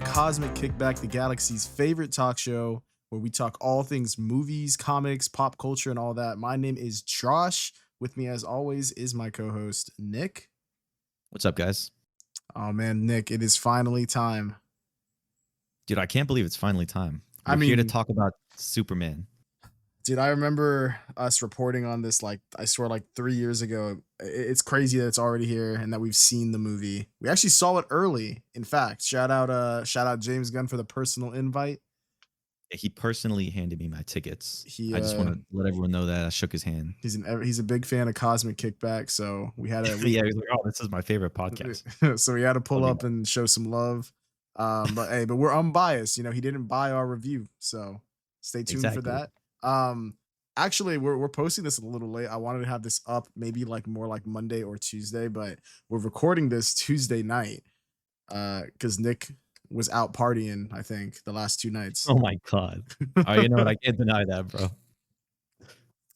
Cosmic Kickback, the galaxy's favorite talk show where we talk all things movies, comics, pop culture, and all that. My name is Josh. With me, as always, is my co host, Nick. What's up, guys? Oh, man, Nick, it is finally time. Dude, I can't believe it's finally time. I We're here to mean, talk about Superman. dude, I remember us reporting on this, like, I swear, like 3 years ago. It's crazy that it's already here and that we've seen the movie. We actually saw it early. In fact, shout out James Gunn for the personal invite. He personally handed me my tickets. He I just want to let everyone know that I shook his hand. he's a big fan of Cosmic Kickback, so we had Yeah, he's like, "Oh, this is my favorite podcast." so we had to pull Love you, up and show some love. But we're unbiased. You know, he didn't buy our review, so stay tuned for exactly. that. Actually, we're posting this a little late. I wanted to have this up maybe like more like Monday or Tuesday, but we're recording this Tuesday night because Nick was out partying, I think, the last 2 nights. Oh my god. Oh, you know what? I can't deny that, bro.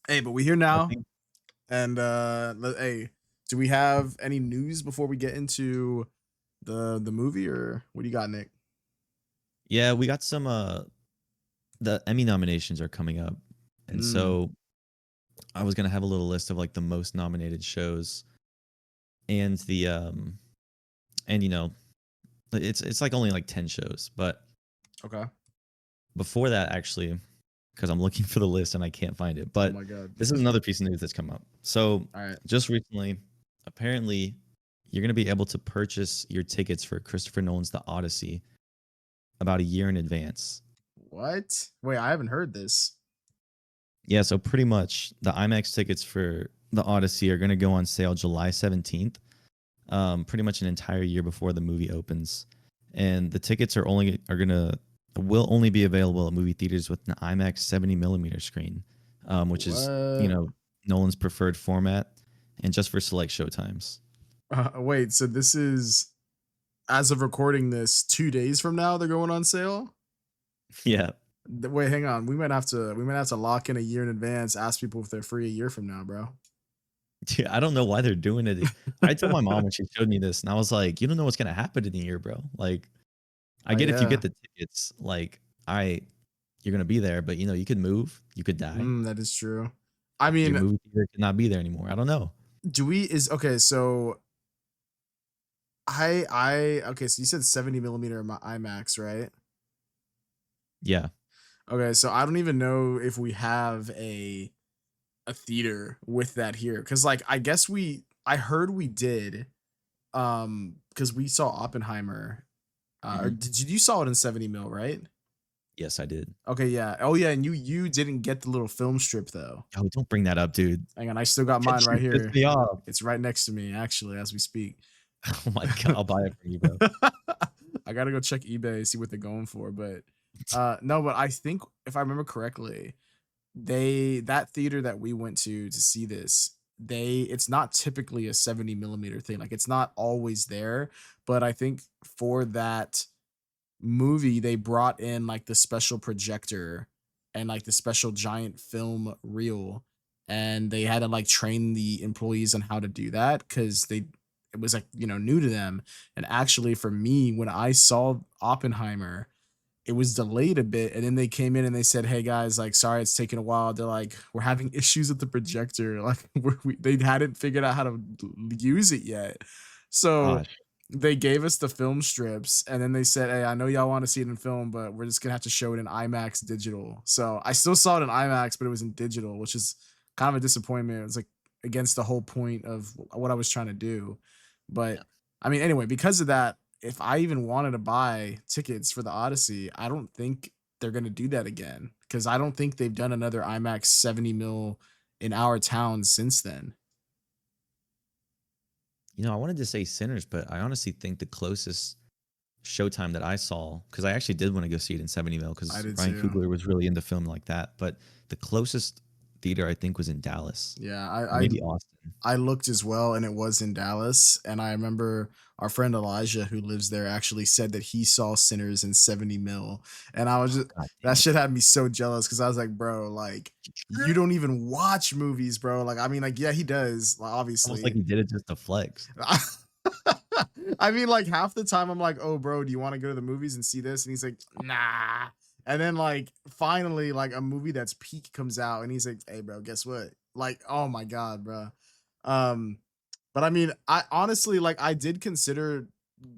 Hey, but we're here I now. think And hey, do we have any news before we get into the movie, or what do you got, Nick? yeah, we got some the Emmy nominations are coming up. And Mm, so I was going to have a little list of like the most nominated shows and the and it's like only like 10 shows, but okay. before that, actually, because I'm looking for the list and I can't find it. Oh But my god. this is another piece of news that's come up. So All right. just recently, apparently, you're going to be able to purchase your tickets for Christopher Nolan's The Odyssey about a year in advance. What? Wait, I haven't heard this. Yeah, so pretty much the IMAX tickets for The Odyssey are going to go on sale July 17th, pretty much an entire year before the movie opens. And the tickets will only be available at movie theaters with an IMAX 70 millimeter screen, which is What? Nolan's preferred format, and just for select showtimes. Wait, so this is, as of recording this, 2 days from now they're going on sale? Yeah, Wait, hang on. We might have to lock in a year in advance, ask people if they're free a year from now, bro. yeah, I don't know why they're doing it. I told my mom when she showed me this, and I was like, "You don't know what's gonna happen in a year, bro. Like, I get if you Yeah. get the tickets, like, you're gonna be there, but you could move, you could die, That is true. I your mean, movie theater could not be there anymore. I don't know. do we is okay, so okay, so you said 70 millimeter IMAX, right? Yeah. Okay, so I don't even know if we have a theater with that here, because like I heard we did, because we saw Oppenheimer. Or Mhm. did you saw it in 70 mil, right? Yes, I did. Okay, yeah. Oh yeah, and you didn't get the little film strip though. Oh, don't bring that up, dude. Hang on, I still got mine right You pissed here. me off. It's right next to me, actually, as we speak. Oh my god, I'll buy it for you, bro. I gotta go check eBay, see what they're going for. But no, but I think if I remember correctly, that theater that we went to see this, it's not typically a 70 millimeter thing. Like it's not always there, but I think for that movie they brought in like the special projector and like the special giant film reel, and they had to like train the employees on how to do that because it was like, new to them. And actually for me, when I saw Oppenheimer, it was delayed a bit, and then they came in and they said, hey guys, like, sorry it's taking a while. They're like, we're having issues with the projector. Like they hadn't figured out how to use it yet. So Gosh. they gave us the film strips, and then they said, hey, I know y'all want to see it in film, but we're just gonna have to show it in IMAX digital. So I still saw it in IMAX, but it was in digital, which is kind of a disappointment. It's like against the whole point of what I was trying to do. But Yeah. I mean, anyway, because of that, if I even wanted to buy tickets for the Odyssey, I don't think they're gonna do that again, because I don't think they've done another IMAX 70 mil in our town since then. I wanted to say Sinners, but I honestly think the closest showtime that I saw, because I actually did want to go see it in 70 mil, I because did Ryan too. Coogler was really into film like that. But the closest theater I think was in Dallas, Yeah, or maybe Austin. I looked as well, and it was in Dallas. And I remember our friend Elijah, who lives there, actually said that he saw Sinners in 70 mil. And I was Oh just, god that damn shit had me so jealous, because I was like, bro, like, you it. don't even watch movies, bro. Like, I mean, like, yeah, he does, like, Almost like obviously. he did it just to flex. I mean, like half the time I'm like, "Oh, bro, do you want to go to the movies and see this?" And he's like, "Nah." And then like finally, like a movie that's peak comes out, and he's like, "Hey, bro, guess what?" Like, oh my god, bro. Um, but I mean, I honestly like I did consider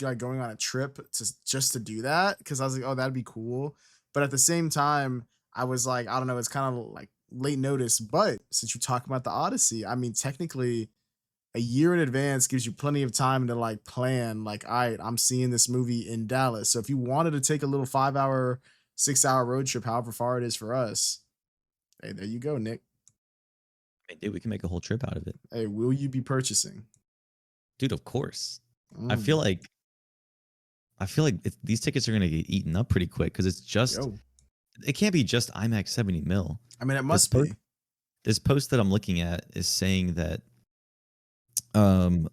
like going on a trip to just to do that because I was like, "Oh, that'd be cool." But at the same time, I was like, I don't know, it's kind of like late notice. But since you talk about the Odyssey, I mean, technically a year in advance gives you plenty of time to like plan like, all right, I'm seeing this movie in Dallas, so if you wanted to take a little 5 hour 6 hour road trip, however far it is for us, hey, there you go, Nick. I mean, dude, we can make a whole trip out of it. Hey, will you be purchasing? Dude, of course. I feel Mm, like these tickets are gonna get eaten up pretty quick because it's just yo, it can't be just IMAX 70 mil. I mean, it This must post be this post that I'm looking at is saying that um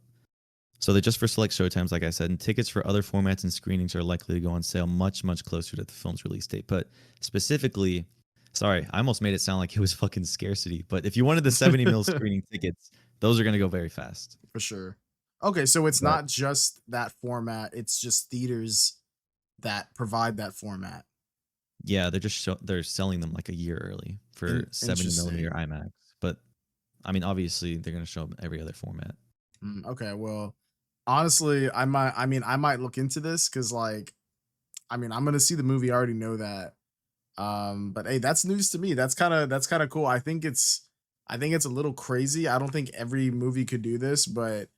so they're just for select showtimes, like I said, and tickets for other formats and screenings are likely to go on sale much, much closer to the film's release date. But specifically, sorry, I almost made it sound like it was fucking scarcity. But if you wanted the 70 mil screening tickets, those are gonna go very fast. for sure. Okay, so it's But not just that format, it's just theaters that provide that format. yeah, they're selling them like a year early for 70 millimeter Interesting. IMAX. But I mean, obviously, they're gonna show them every other format. Okay, well, honestly, I might look into this because like I mean, I'm gonna see the movie. I already know that. But hey, that's news to me. That's kind of cool. I think it's a little crazy. I don't think every movie could do this, but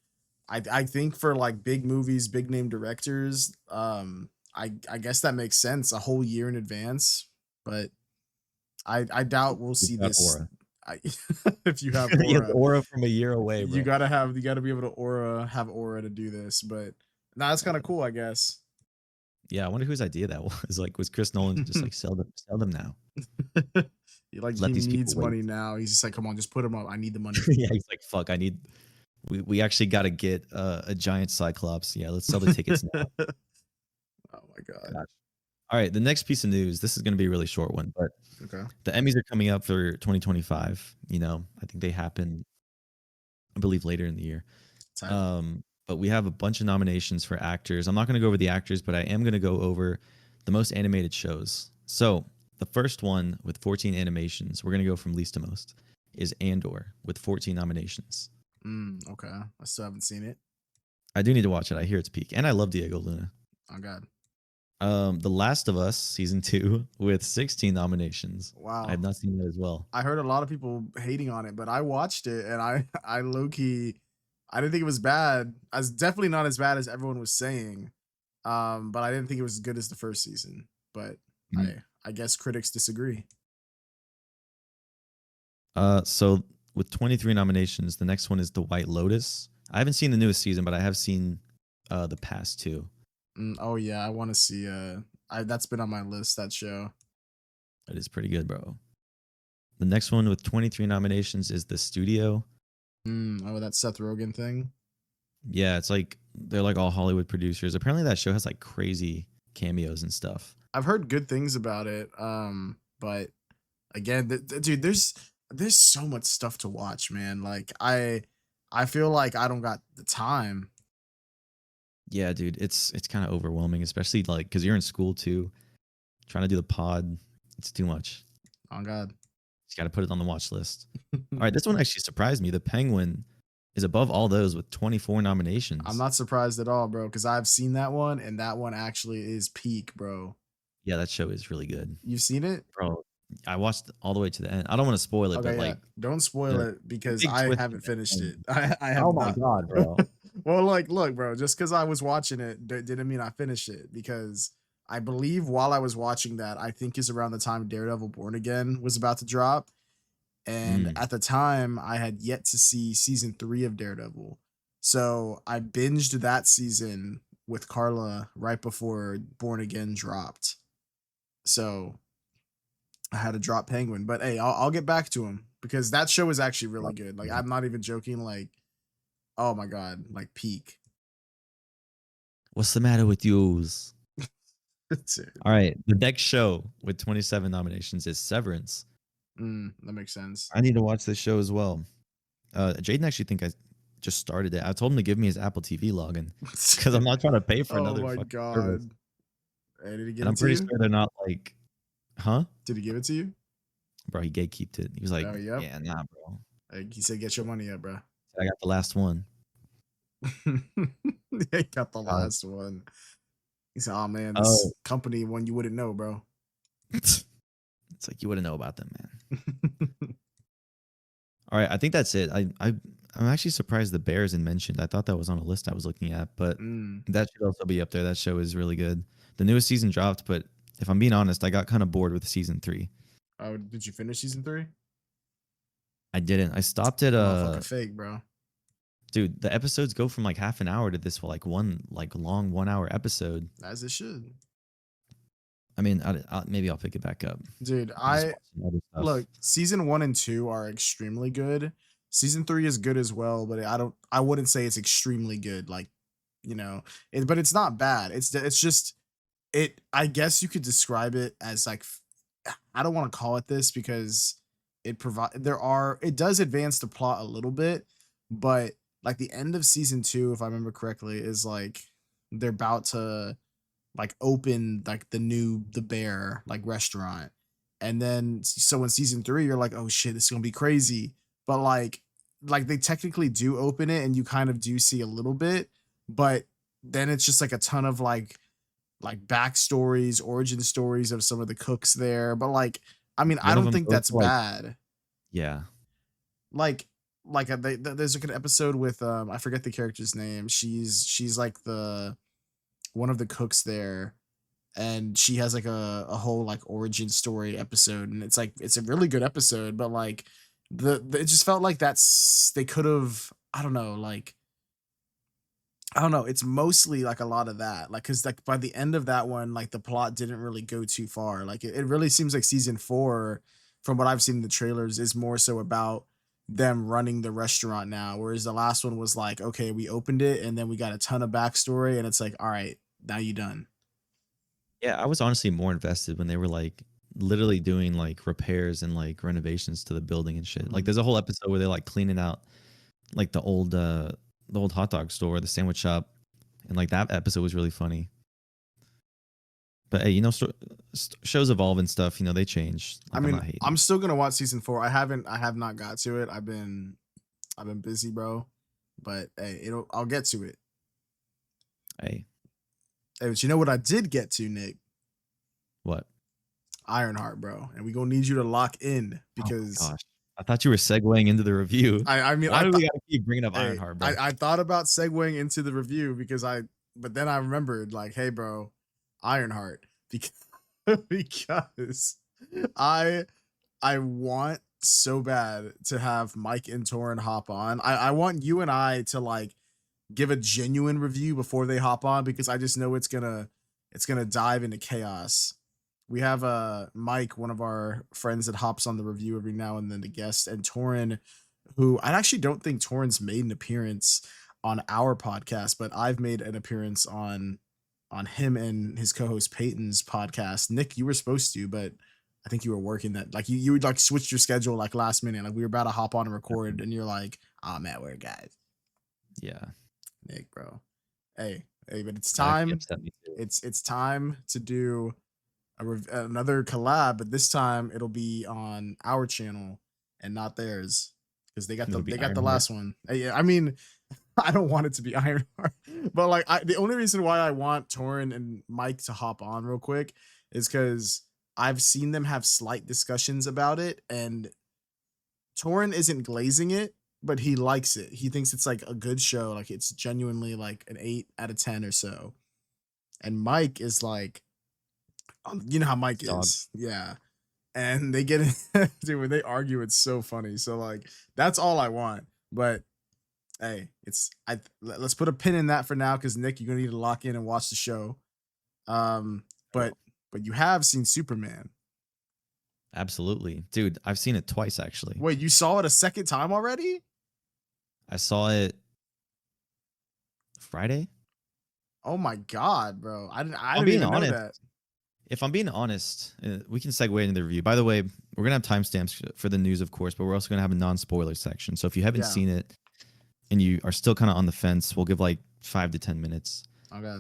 I think for like big movies, big name directors, I guess that makes sense a whole year in advance. But I doubt we'll We've see got this. Aura. I, if you have He has Aura, Aura from a year away, bro. you gotta be able to Aura to do this. But nah, that's kind of cool, I guess. Yeah, I wonder whose idea that was. Like, was Chris Nolan just like sell them now? He Let these people needs wait. money now. He's just like, come on, just put him up. I need the money. Yeah, he's like, fuck, I need. We actually got to get a giant Cyclops. Yeah, let's sell the tickets now. Oh my god. Gosh. All right, the next piece of news. This is going to be a really short one, but Okay. the Emmys are coming up for 2025. You know, I think they happen, I believe, later in the year. Tight. But we have a bunch of nominations for actors. I'm not going to go over the actors, but I am going to go over the most animated shows. So the first one with 14 animations, we're going to go from least to most, is Andor with 14 nominations. Okay. I still haven't seen it. I do need to watch it. I hear it's peak, and I love Diego Luna. Oh god. The Last of Us season 2 with 16 nominations. I have Wow. not seen that as well. I heard a lot of people hating on it, but I watched it and I low key I didn't think it was bad. As definitely not as bad as everyone was saying. But I didn't think it was as good as the first season. But Mhm. I guess critics disagree. So with 23 nominations, the next one is The White Lotus. I haven't seen the newest season, but I have seen the past two. Oh yeah, I want to see I that's been on my list, that show. It is pretty good, bro. The next one with 23 nominations is The Studio. Oh, that Seth Rogen thing. Yeah, it's like they're like all Hollywood producers. Apparently that show has like crazy cameos and stuff. I've heard good things about it. But again, dude, there's so much stuff to watch, man. Like I feel like I don't got the time. Yeah, dude, it's kind of overwhelming, especially like cuz you're in school too, trying to do the pod. It's too much. Oh God. You got to put it on the watch list. All right, this one actually surprised me. The Penguin is above all those with 24 I'm nominations. not surprised at all, bro, because I've seen that one, and that one actually is peak, bro. Yeah, that show is really good. You've seen it? Bro, I watched all the way to the end. I don't want to spoil it, but Okay, yeah. like Don't spoil the it the because big I twist at haven't the finished it. end. I have Oh my not. god, bro. Well, like, look, bro, just because I was watching it didn't mean I finished it because I believe while I was watching that, I think is around the time Daredevil Born Again was about to drop. And Mm. at the time, I had yet to see season 3 of Daredevil. So I binged that season with Carla right before Born Again dropped. So I had to drop Penguin. But hey, I'll get back to him because that show is actually really good. Like, I'm not even joking. Like, oh my God, like peak. What's the matter with yous? Dude, All right, the next show with 27 nominations is Severance. that makes sense. I need to watch this show as well. Jaden actually think I just started it. I told him to give me his Apple TV login because I'm not trying to pay for Oh another my fucking service. god. Hey, did he And give I'm it to pretty you? sure they're not like, huh? Did he give it to you? Bro, he gatekeeped it. He was like, Oh, yep. yeah, nah, bro. Like, he said, "Get your money up, bro." I got the last one. He got the Uh, last one. He said, "Oh man, oh, this company one you wouldn't know, bro." it's like you wouldn't know about them, man. All right, I think that's it. I'm actually surprised the Bears isn't mentioned. I thought that was on a list I was looking at, but Mm. that should also be up there. That show is really good. The newest season dropped, but if I'm being honest, I got kind of bored with season 3. Oh, did you finish season 3? I didn't. I stopped at Motherfucker fake, bro. dude, the episodes go from like half an hour to this like one like long 1 hour episode. As it should. I mean, maybe I'll pick it back up. Dude, And just watch some other stuff. look, season 1 and 2 are extremely good. Season 3 is good as well, but I wouldn't say it's extremely good. Like, but it's not bad. It's just it. I guess you could describe it as like I don't want to call it this because it does advance the plot a little bit, but like the end of season 2, if I remember correctly, is like they're about to like open like the bear like restaurant, and then so in season 3 you're like, oh shit, this is gonna be crazy, but like they technically do open it and you kind of do see a little bit, but then it's just like a ton of like backstories, origin stories of some of the cooks there, but like I mean I One of don't them think goes that's to like, bad. yeah. like there's like an episode with I forget the character's name. She's like the one of the cooks there, and she has like a whole like origin story episode, and it's like it's a really good episode, but like it just felt like they could have, I don't know, like I don't know, it's mostly like a lot of that, like because like by the end of that one, like the plot didn't really go too far. Like it really seems like season 4, from what I've seen in the trailers, is more so about them running the restaurant now, whereas the last one was like, okay, we opened it and then we got a ton of backstory, and it's like, all right, now you done. Yeah, I was honestly more invested when they were like literally doing like repairs and like renovations to the building and shit. Like Mhm. there's a whole episode where they're like cleaning out like the old hot dog store, the sandwich shop, and like that episode was really funny. But hey, shows evolve and stuff. They change. I Like I'm mean, not hating. I'm still gonna watch season 4. I have not got to it. I've been busy, bro. But hey, I'll get to it. Hey, Hey, but you know what I did get to, Nick? what? Ironheart, bro. And we gonna need you to lock in Oh my because gosh, I thought you were segueing into the review. I mean Why I do thought we gotta keep bringing up hey, Ironheart, bro? I thought about segueing into the review because but then I remembered like, hey bro, Ironheart, because because I I want so bad to have Mike and Torin hop on. I want you and I to like give a genuine review before they hop on, because I just know it's gonna dive into chaos. We have Mike, one of our friends that hops on the review every now and then, the guest, and Torin, who I actually don't think Torin's made an appearance on our podcast, but I've made an appearance on him and his co-host Peyton's podcast. Nick, you were supposed to, but I think you were working that, like you would like switch your schedule like last minute. Like we were about to hop on and record and you're like, oh man, we're guys. Yeah, Nick, bro. Hey, but it's that actually time. upset me too. It's time to do another collab, but this time it'll be on our channel and not theirs, because It'll be they got the Ironheart. last one. Yeah, I mean, I don't want it to be Ironheart, but like the only reason why I want Torin and Mike to hop on real quick is because I've seen them have slight discussions about it, and Torin isn't glazing it, but he likes it. He thinks it's like a good show, like it's genuinely like an 8 out of 10 or so. And Mike is like, you know how Mike Dog. is, yeah. And they get in, dude, when they argue, it's so funny. So like, that's all I want. But hey, let's put a pin in that for now, because Nick, you're gonna need to lock in and watch the show. Um, but you have seen Superman. Absolutely, dude. I've seen it twice actually. Wait, you saw it a second time already? I saw it Friday. Oh my god, bro! I I'm didn't being even know honest. that. If I'm being honest, we can segue into the review. By the way, we're gonna have timestamps for the news, of course, but we're also gonna have a non-spoiler section. So if you haven't Yeah. seen it, and you are still kind of on the fence, we'll give like 5 to 10 minutes. Okay.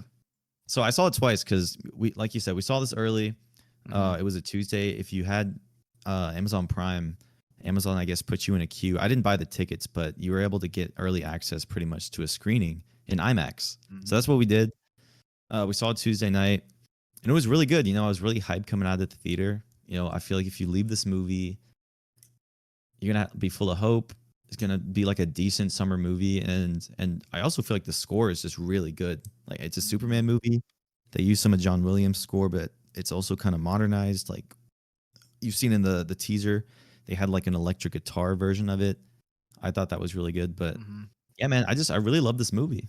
So I saw it twice because we, like you said, we saw this early. Hmm. It was a Tuesday. If you had Amazon Prime, Amazon, I guess, put you in a queue. I didn't buy the tickets, but you were able to get early access pretty much to a screening in IMAX. So Hmm. that's what we did. We saw it Tuesday night, and it was really good. You know, I was really hyped coming out of the theater. You know, I feel like if you leave this movie, you're gonna be full of hope. It's gonna be like a decent summer movie, and I also feel like the score is just really good. Like it's a Hmm. Superman movie. They use some of John Williams' score, but it's also kind of modernized. Like you've seen in the teaser, they had like an electric guitar version of it. I thought that was really good. But Hmm. yeah, man, I really love this movie.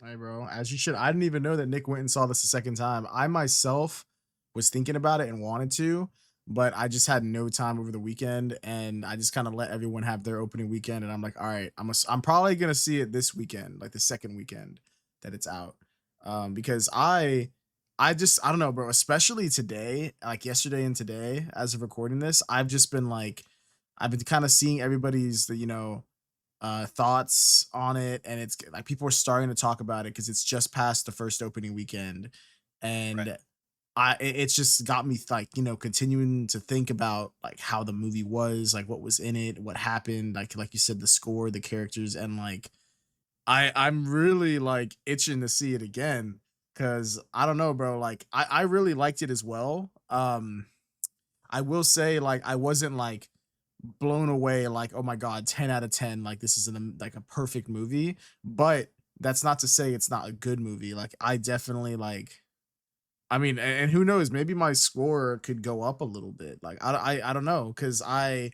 Hey, bro, as you should. I didn't even know that Nick went and saw this a second time. I myself was thinking about it and wanted to, but I just had no time over the weekend, and I just kind of let everyone have their opening weekend. And I'm like, all right, I'm probably gonna see it this weekend, like the second weekend that it's out, because I don't know, bro. Especially today, like yesterday and today, as of recording this, I've been kind of seeing everybody's thoughts on it, and it's like people are starting to talk about it because it's just past the first opening weekend, Right. and it's just got me like continuing to think about like how the movie was, like what was in it, what happened, like you said, the score, the characters, and like I'm really like itching to see it again because I don't know, bro. Like I really liked it as well. I will say like I wasn't like blown away like, "Oh my god, 10 out of 10, like this is like a perfect movie." But that's not to say it's not a good movie. Like I definitely like I mean, and who knows, maybe my score could go up a little bit. Like I don't know cuz I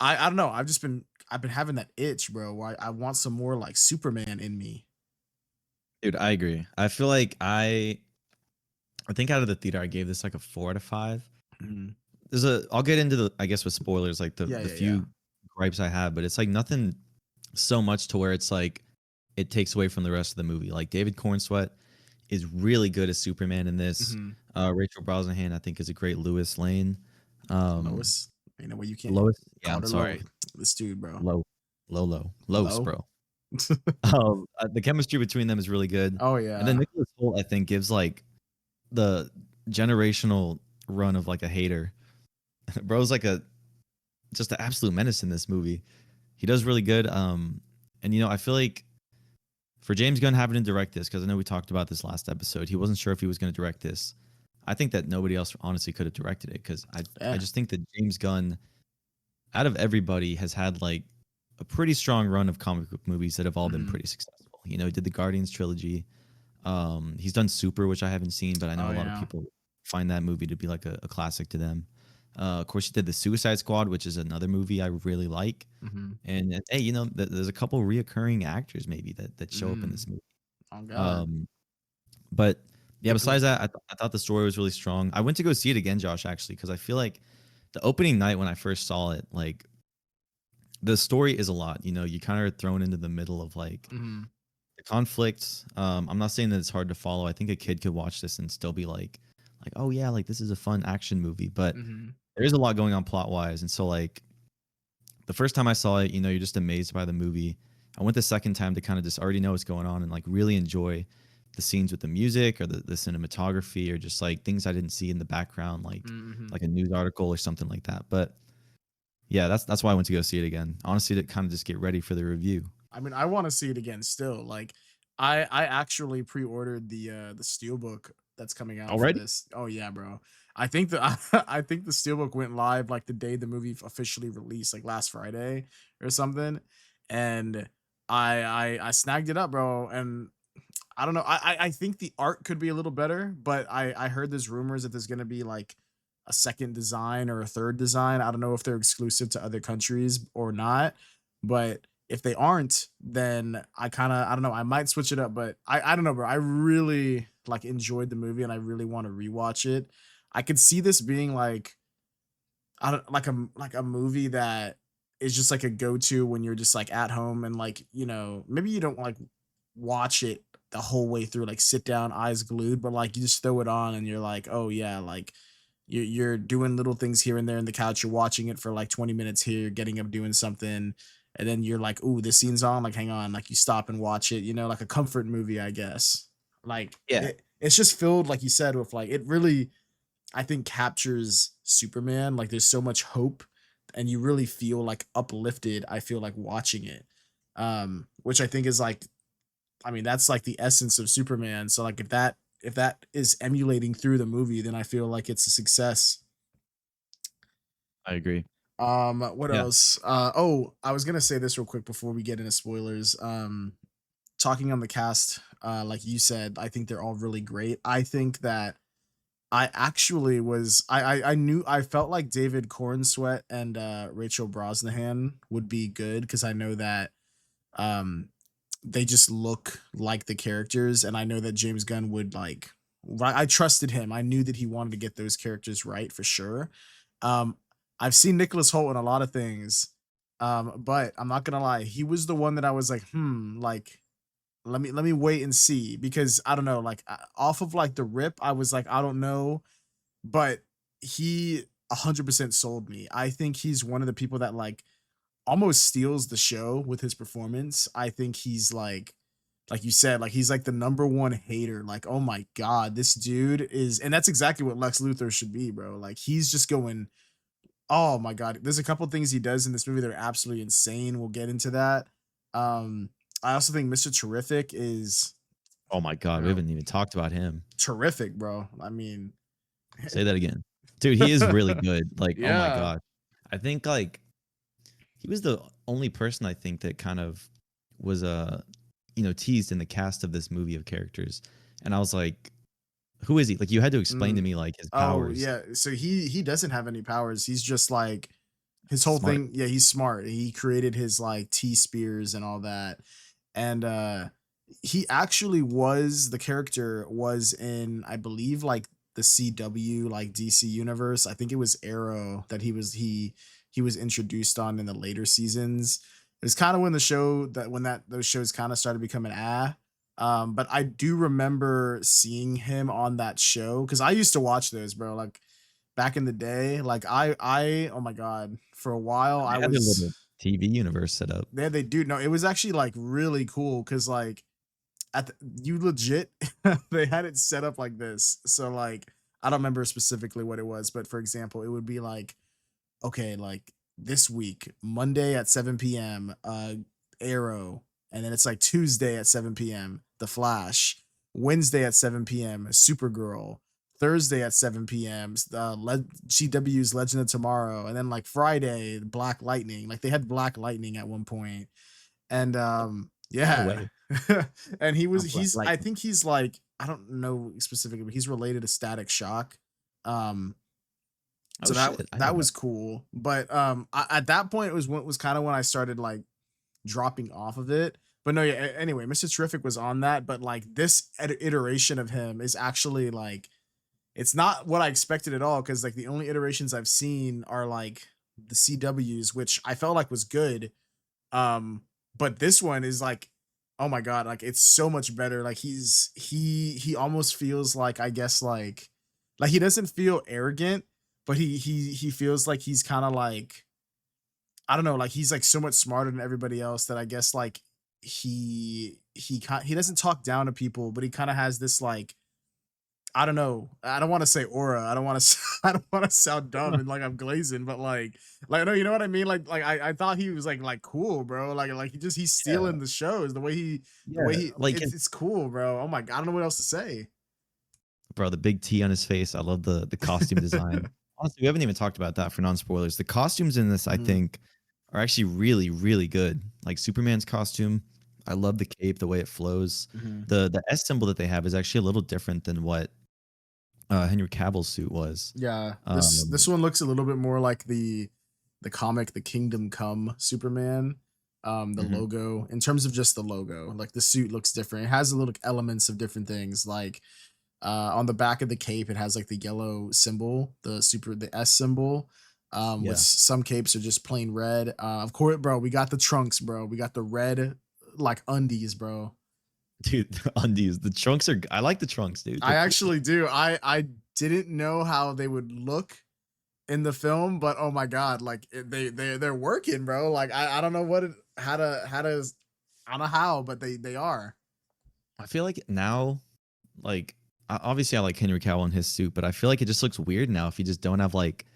don't know. I've been having that itch, bro. Where I want some more like Superman in me. Dude, I agree. I feel like I think out of the theater I gave this like a 4 out of 5. Mhm. I'll get into the, I guess, with spoilers, like Yeah, the yeah, yeah. few gripes I have, but it's like nothing so much to where it's like it takes away from the rest of the movie. Like David Cornsweet is really good as Superman in this. Mhm. Rachel Brosnahan, I think, is a great Lois Lane. Um, Lois. You know what, you can't Lois, yeah, call I'm her Lois. sorry, This dude, bro. Los, Low. bro. The chemistry between them is really good, Oh and then yeah. Nicholas Hoult, I think, gives like the generational run of like a hater. Bro's like a just an absolute menace in this movie. He does really good. And you know, I feel like for James Gunn having to direct this, because I know we talked about this last episode, he wasn't sure if he was going to direct this. I think that nobody else honestly could have directed it because I Yeah. just think that James Gunn, out of everybody, has had like a pretty strong run of comic book movies that have all been Mhm. pretty successful. You know, he did the Guardians trilogy. He's done Super, which I haven't seen, but I know Oh a lot of yeah. people find that movie to be like a classic to them. Of course, he did the Suicide Squad, which is another movie I really like. Mhm. And hey, you know, there's a couple reoccurring actors maybe that show up in Mm. this movie. Oh god. Um, but yeah, Like besides that, I thought the story was really strong. I went to go see it again, Josh, actually, because I feel like the opening night when I first saw it, like the story is a lot. You know, you kind of are thrown into the middle of like mhm. the conflict. I'm not saying that it's hard to follow. I think a kid could watch this and still be like, oh yeah, like this is a fun action movie. But Mhm. there is a lot going on plot wise, and so like the first time I saw it, you know, you're just amazed by the movie. I went the second time to kind of just already know what's going on and like really enjoy the scenes with the music or the cinematography or just like things I didn't see in the background, Mhm. like a news article or something like that. But yeah, that's why I went to go see it again. Honestly, to kind of just get ready for the review. I mean, I wanna see it again still. Like, I actually pre-ordered the steelbook that's coming out for Already? this. Oh, yeah, bro. I think the I think the steelbook went live, like, the day the movie officially released, like, last Friday or something, and I snagged it up, bro, and I don't know. I think the art could be a little better, but I heard there's rumors that there's gonna be like a second design or a third design. I don't know if they're exclusive to other countries or not, but if they aren't, then I don't know. I might switch it up, but I don't know, bro. I really like enjoyed the movie and I really want to rewatch it. I could see this being like I don't like a movie that is just like a go-to when you're just like at home and like, maybe you don't like watch it the whole way through, like sit down, eyes glued, but like you just throw it on and you're like, oh yeah, like you're doing little things here and there in the couch. You're watching it for like 20 minutes here, you're getting up doing something, and then you're like, "Ooh, this scene's on." Like, hang on, like you stop and watch it. Like a comfort movie, I guess. Like Yeah, it's just filled, like you said, with like it really, I think, captures Superman. Like there's so much hope, and you really feel like uplifted. I feel like watching it, which I think is like, I mean, that's like the essence of Superman. So like if that is emulating through the movie, then I feel like it's a success. I agree. What Yeah, else? Oh, I was gonna say this real quick before we get into spoilers. Talking on the cast, like you said, I think they're all really great. I think that I actually was I knew I felt like David Cornsweet and Rachel Brosnahan would be good because I know that um they just look like the characters, and I know that James Gunn would like, I trusted him. I knew that he wanted to get those characters right for sure. Um I've seen Nicholas Holt in a lot of things. But I'm not gonna lie, he was the one that I was like, like let me wait and see, because I don't know, like off of like the rip, I was like, I don't know, but he 100% sold me. I think he's one of the people that like almost steals the show with his performance. I think he's like you said, like he's like the number one hater. Like, oh my god, this dude is, and that's exactly what Lex Luthor should be, bro. Like he's just going, oh my god. There's a couple things he does in this movie that are absolutely insane. We'll get into that. Um, I also think Mr. Terrific is, oh my god, we bro, haven't even talked about him. terrific, bro. I mean, Say that again. Dude, he is really good. Like, oh my yeah. god. I think like he was the only person I think that kind of was teased in the cast of this movie of characters. And I was like, who is he? Like you had to explain to Mm. me like his Oh powers. yeah. So he doesn't have any powers. He's just like his whole Smart. thing. Yeah, he's smart. He created his like T spears and all that. And he actually was, the character was in, I believe, like the CW, like DC universe. I think it was Arrow that he was introduced on in the later seasons. It was kind of when the show that when that those shows kind of started becoming but I do remember seeing him on that show because I used to watch those, bro. Like back in the day, like I oh my god, for a while They I had their was, little TV universe set up. they do, no, it was actually like really cool because like you legit they had it set up like this. So like I don't remember specifically what it was, but for example, it would be like, okay, like this week, Monday at 7 p.m., Arrow, and then it's like Tuesday at 7 p.m., The Flash, Wednesday at 7 p.m., Supergirl, Thursday at 7 p.m., CW's Legend of Tomorrow, and then like Friday, Black Lightning. Like they had Black Lightning at one point, and No yeah. way. And Oh, Black I Lightning. think he's like, I don't know specifically, but he's related to Static Shock. Um, Oh so that shit, I that didn't know. was cool, but at that point it was when, was kind of when I started like dropping off of it. But no, yeah, anyway, Mr. Terrific was on that, but like this iteration of him is actually like, it's not what I expected at all, because like the only iterations I've seen are like the CW's, which I felt like was good. um but this one is like, oh my god, like it's so much better. Like he almost feels like, I guess, like he doesn't feel arrogant, but he feels like he's kind of like, I don't know, like he's like so much smarter than everybody else that I guess like he doesn't talk down to people, but he kind of has this like, I don't know. I don't want to say aura. I don't want to. I don't want to sound dumb and like I'm glazing, but like no, you know what I mean. Like I thought he was like cool, bro. Like he's Yeah, stealing the shows. The way yeah. he, Like his it's cool, bro. Oh my god, I don't know what else to say. bro, the big T on his face. I love the costume design. Honestly, we haven't even talked about that for non-spoilers. The costumes in this, I Hmm. think, are actually really, really good. Like Superman's costume, I love the cape, the way it flows. Hmm. The S symbol that they have is actually a little different than what Henry Cavill's suit was. Yeah, this Um, one looks a little bit more like the comic, the Kingdom Come Superman. The mhm. logo, in terms of just the logo, like the suit looks different. It has a little elements of different things, like on the back of the cape, it has like the yellow symbol, the S symbol. With Yeah, some capes are just plain red. Of course, bro, we got the trunks, bro. We got the red like undies, bro. dude, the undies, the trunks are. I like the trunks, dude. I They're cool. actually do. I didn't know how they would look in the film, but oh my god, like they're working, bro. Like I don't know what it, how to I don't know how, but they are. I feel like now, like obviously I like Henry Cavill in his suit, but I feel like it just looks weird now if you just don't have like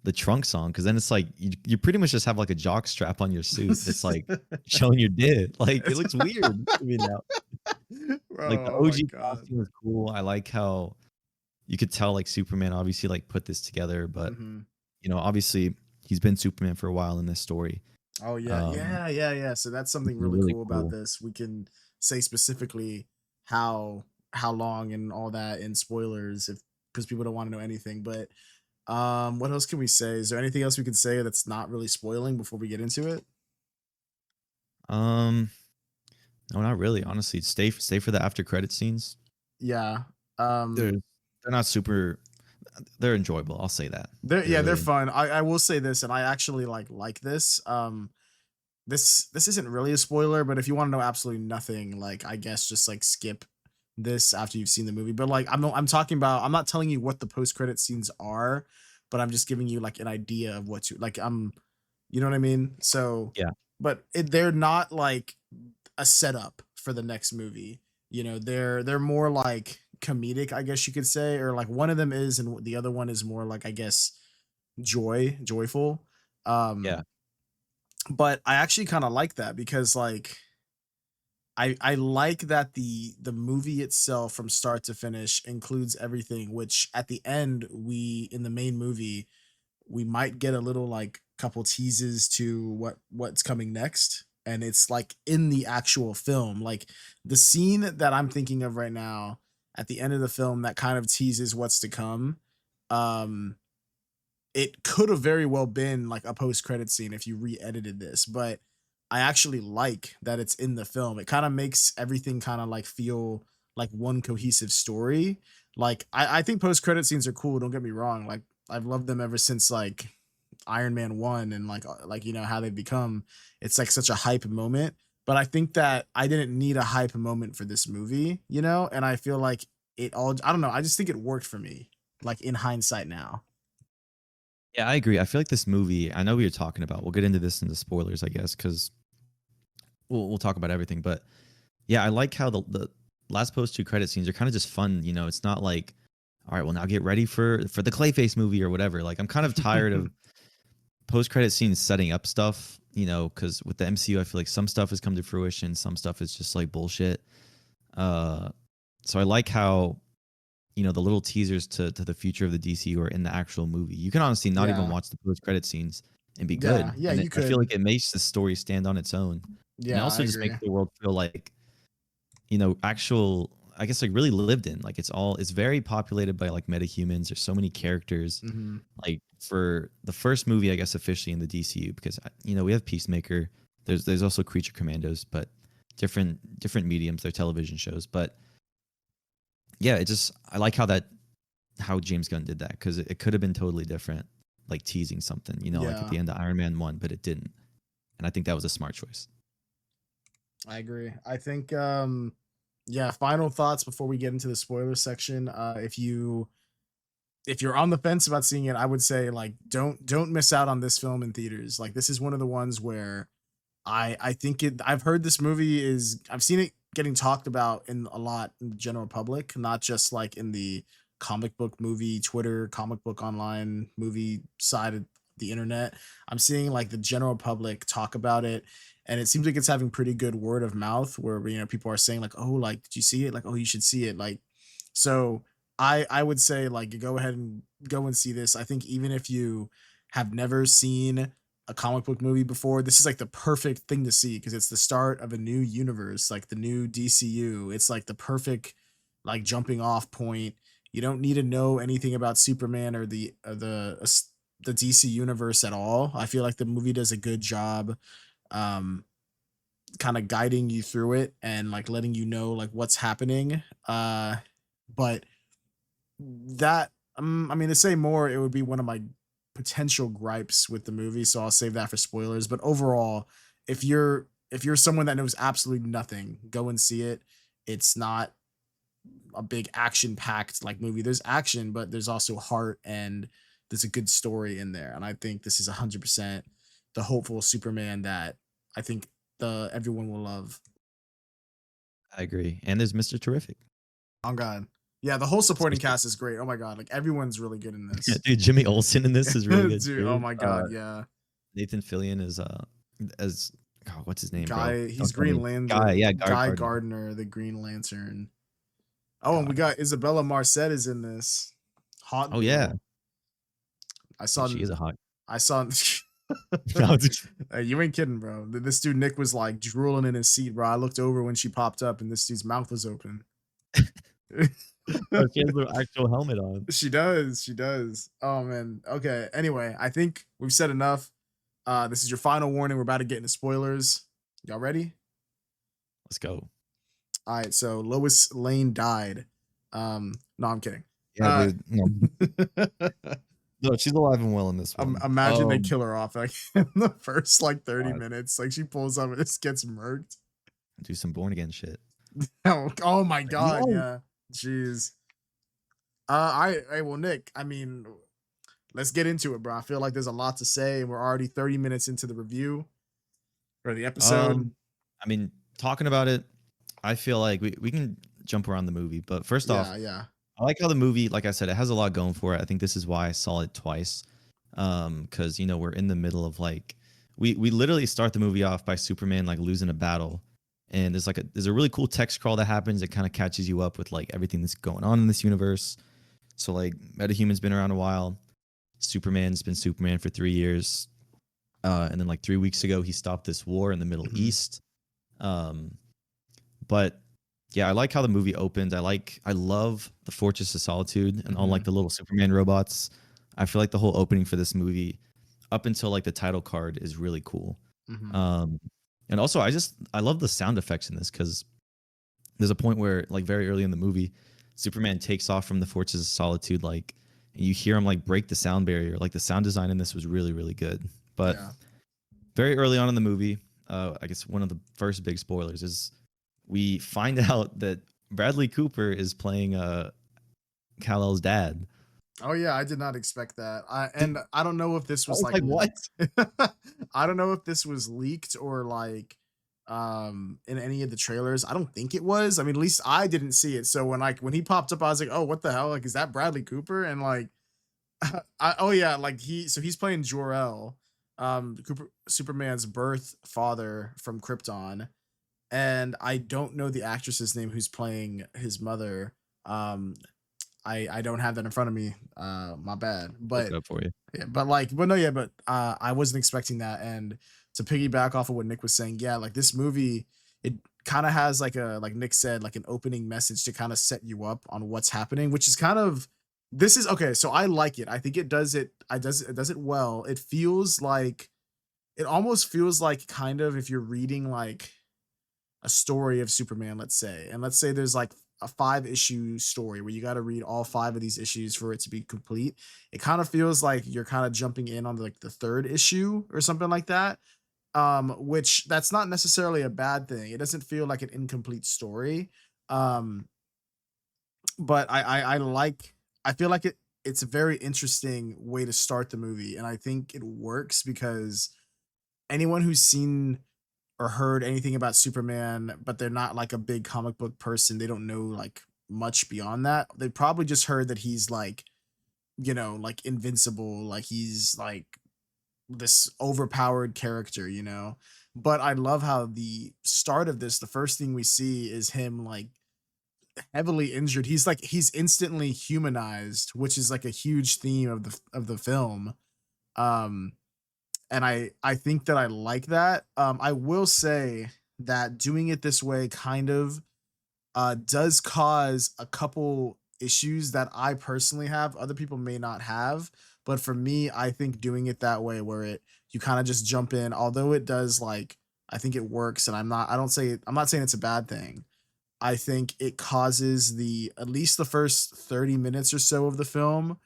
the trunks on, because then it's like you pretty much just have like a jock strap on your suit that's like showing your dick. Like it looks weird to me now. Like the Bro, oh my OG god. costume is cool. I like how you could tell like Superman obviously like put this together, but Hmm. obviously he's been Superman for a while in this story. Oh yeah, Um, yeah. So that's which something is really really cool about cool. this. We can say specifically how long and all that in spoilers if because people don't want to know anything. But what else can we say? Is there anything else we can say that's not really spoiling before we get into it? Um, no, not really. Honestly, stay for the after credit scenes. Yeah. They're Um they're not super. They're enjoyable. I'll say that. they're They're yeah, they're really fun. I will say this, and I actually like this. This isn't really a spoiler, but if you want to know absolutely nothing, like I guess just like skip this after you've seen the movie. But like I'm talking about I'm not telling you what the post credit scenes are, but I'm just giving you like an idea of what to like you know what I mean? So yeah. but they're not like a setup for the next movie. You know, they're more like comedic, I guess you could say, or like one of them is and the other one is more like I guess joyful. Yeah. Um but I actually kind of like that because like I like that the movie itself from start to finish includes everything, which at the end we in the main movie we might get a little like couple teases to what's coming next, and it's like in the actual film. Like the scene that I'm thinking of right now at the end of the film that kind of teases what's to come. Um it could have very well been like a post-credit scene if you re-edited this, but I actually like that it's in the film. It kind of makes everything kind of like feel like one cohesive story. Like I think post-credit scenes are cool, don't get me wrong. Like I've loved them ever since like Iron Man 1 and like you know how they've become. It's like such a hype moment, but I think that I didn't need a hype moment for this movie, you know? And I feel like it all I don't know, I just think it worked for me like in hindsight now. Yeah, I agree. I feel like this movie, I know we were talking about, we'll get into this in the spoilers, I guess, because we'll talk about everything. But yeah, I like how the last post two credit scenes are kind of just fun. It's not like, all right, well now get ready for the Clayface movie or whatever. Like I'm kind of tired of post credit scenes setting up stuff, because with the MCU, I feel like some stuff has come to fruition, some stuff is just like bullshit. Uh, so I like how the little teasers to the future of the DCU are in the actual movie. You can honestly not even Yeah. watch the post credit scenes and be Yeah, good. yeah, And you I feel could. like it makes the story stand on its own. And it Yeah, I also just agree. makes the world feel like, actual, I guess, like really lived in. Like it's very populated by like metahumans. There's so many characters. Mhm. Like for the first movie, I guess officially in the DCU, because we have Peacemaker. There's also Creature Commandos, but different mediums. They're television shows, but yeah, I like how James Gunn did that, because it could have been totally different, like teasing something, like at Yeah, the end of Iron Man 1, but it didn't. And I think that was a smart choice. I agree. I think, yeah, final thoughts before we get into the spoiler section. If you're on the fence about seeing it, I would say like don't miss out on this film in theaters. Like this is one of the ones where I think I've heard this movie is I've seen it getting talked about in a lot in the general public, not just like in the comic book movie Twitter, comic book online movie side of the internet. I'm seeing like the general public talk about it, and it seems like it's having pretty good word of mouth where people are saying like, "Oh, like did you see it? Like, oh, you should see it." Like so I would say like go ahead and go and see this. I think even if you have never seen a comic book movie before, this is like the perfect thing to see because it's the start of a new universe, like the new DCU. It's like the perfect like jumping off point. You don't need to know anything about Superman or the DC universe at all. I feel like the movie does a good job um kind of guiding you through it and like letting you know like what's happening. But that I mean to say more, it would be one of my potential gripes with the movie, so I'll save that for spoilers. But overall, if you're someone that knows absolutely nothing, go and see it. It's not a big action packed like movie. There's action, but there's also heart and there's a good story in there, and I think this is 100% the hopeful Superman that I think the everyone will love. I agree. And there's Mr. Terrific. Oh god. Yeah, the whole supporting Especially cast is great. Oh my god, like everyone's really good in yeah, this. dude, Jimmy Olsen in this is really good Dude, oh too. my god, yeah. Nathan Fillion is as God, what's his name, bro? Guy, Don't he's tell me. Green Guy, Lantern, yeah, Guy Guy Gardner. Gardner, the Green Lantern. Oh, and we God. got Isabella Marcet is in this. Hot Oh yeah. girl. I Yeah, saw she is a hot. I saw Hey, you ain't kidding, bro. This dude Nick was like drooling in his seat, bro. I looked over when she popped up and this dude's mouth was open. Oh, she has the actual helmet on. She does. She does. Oh man. Okay. Anyway, I think we've said enough. This is your final warning. We're about to get into spoilers. Y'all ready? Let's go. All right. So Lois Lane died. No, I'm kidding. Yeah, Uh, dude. No, no, she's alive and well in this one. imagine they kill her off like in the first like 30 God, minutes. Like she pulls up and just gets murked. do some born again shit. Oh my god. No. Yeah. Jeez. Well, Nick. I mean, let's get into it, bro. I feel like there's a lot to say, and we're already 30 minutes into the review or the episode. I mean, talking about it, I feel like we can jump around the movie, but first off, Yeah, yeah. I like how the movie, like I said, it has a lot going for it. I think this is why I saw it twice. Because you know, we're in the middle of like we literally start the movie off by Superman like losing a battle. And there's a really cool text crawl that happens. It kind of catches you up with like everything that's going on in this universe. So like MetaHuman's been around a while. Superman's been Superman for 3 years. And then like 3 weeks ago, he stopped this war in the Middle Mhm. East. But yeah, I like how the movie opened. I love the Fortress of Solitude and all like Mhm. the little Superman robots. I feel like the whole opening for this movie, up until like the title card, is really cool. Mhm. Um, and also I love the sound effects in this because there's a point where like very early in the movie, Superman takes off from the Fortress of Solitude, like and you hear him like break the sound barrier. Like the sound design in this was really really good. But Yeah. very early on in the movie, I guess one of the first big spoilers is we find out that Bradley Cooper is playing Kal-El's dad. Oh yeah, I did not expect that. Dude, And I don't know if this I was was like like, what? I don't know if this was leaked or like in any of the trailers. I don't think it was. I mean, at least I didn't see it. So when he popped up, I was like, "Oh, what the hell? Like is that Bradley Cooper?" And like oh yeah, like he's playing Jor-El, Superman's birth father from Krypton, and I don't know the actress's name who's playing his mother. Um, I don't have that in front of me. My bad. Look But it up for you. yeah, but like, but no, yeah, but I wasn't expecting that. And to piggyback off of what Nick was saying, yeah, like this movie, it kind of has like like Nick said, like an opening message to kind of set you up on what's happening, which is kind of this is okay. So I like it. I think it does it. It does it well. It feels like it almost feels like kind of if you're reading like a story of Superman, let's say, and let's say there's like a 5 issue story where you got to read all 5 of these issues for it to be complete. It kind of feels like you're kind of jumping in on like the 3rd issue or something like that. Which that's not necessarily a bad thing. It doesn't feel like an incomplete story. Um, but I like I feel like it's a very interesting way to start the movie, and I think it works because anyone who's seen or heard anything about Superman, but they're not like a big comic book person, they don't know like much beyond that. They probably just heard that he's like, like invincible, like he's like this overpowered character, you know. But I love how the start of this, the first thing we see is him like heavily injured. He's instantly humanized, which is like a huge theme of the film. Um and I think that I like that. I will say that doing it this way kind of does cause a couple issues that I personally have. Other people may not have, but for me, I think doing it that way, where it you kind of just jump in, although it does like I think it works, and I'm not saying it's a bad thing. I think it causes the at least the first 30 minutes or so of the film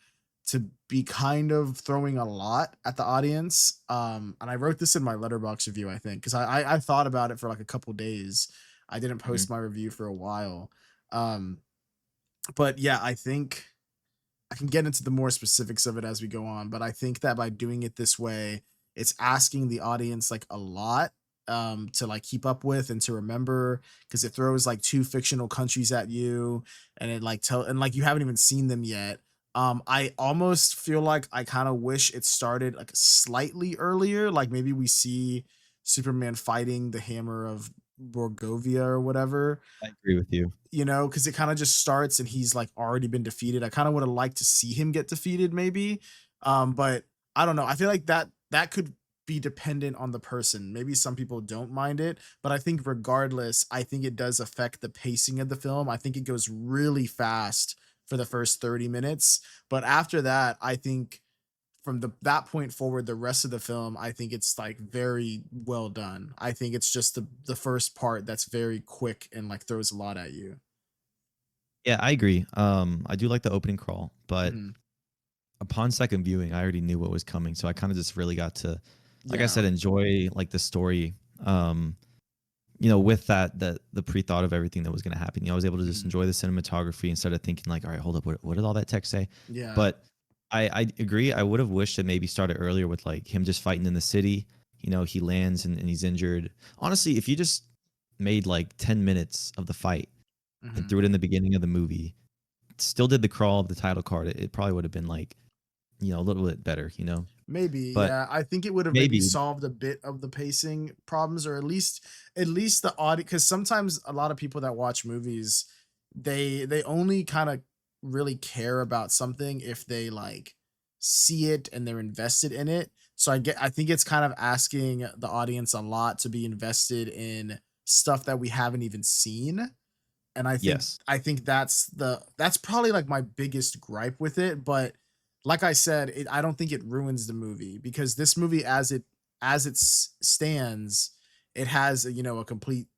to be kind of throwing a lot at the audience. And I wrote this in my letterbox review, I think, because I thought about it for like a couple days. I didn't Mhm. post my review for a while. Um, but yeah, I think I can get into the more specifics of it as we go on, but I think that by doing it this way, it's asking the audience like a lot to like keep up with and to remember because it throws like two fictional countries at you and it like tell and like you haven't even seen them yet. I almost feel like I kind of wish it started like slightly earlier, like maybe we see Superman fighting the Hammer of Borgovia or whatever, I agree with you. you know, because it kind of just starts and he's like already been defeated. I kind of would have liked to see him get defeated, maybe. But I don't know. I feel like that could be dependent on the person. Maybe some people don't mind it, but I think regardless, I think it does affect the pacing of the film. I think it goes really fast for the first 30 minutes, but after that, I think from that point forward, the rest of the film, I think it's like very well done. I think it's just the first part that's very quick and like throws a lot at you. Yeah, I agree. I do like the opening crawl, but Mhm. upon second viewing, I already knew what was coming, so I kind of just really got to, like I Yeah. said, enjoy like the story. You know, with that, the pre-thought of everything that was going to happen. You know, I was able to just Mhm. enjoy the cinematography instead of thinking like, all right, hold up, what did all that text say? Yeah. But I agree. I would have wished it maybe started earlier with like him just fighting in the city. You know, he lands and he's injured. Honestly, if you just made like 10 minutes of the fight and Mhm. threw it in the beginning of the movie, still did the crawl of the title card, it probably would have been like, you know, a little bit better, you know? Maybe, But yeah. I think it would have maybe maybe, solved a bit of the pacing problems, or at least the audio. Because sometimes a lot of people that watch movies, they only kind of really care about something if they like see it and they're invested in it. So I think it's kind of asking the audience a lot to be invested in stuff that we haven't even seen. And yes. I think that's probably like my biggest gripe with it, but like I said, I don't think it ruins the movie because this movie stands, it has you know a complete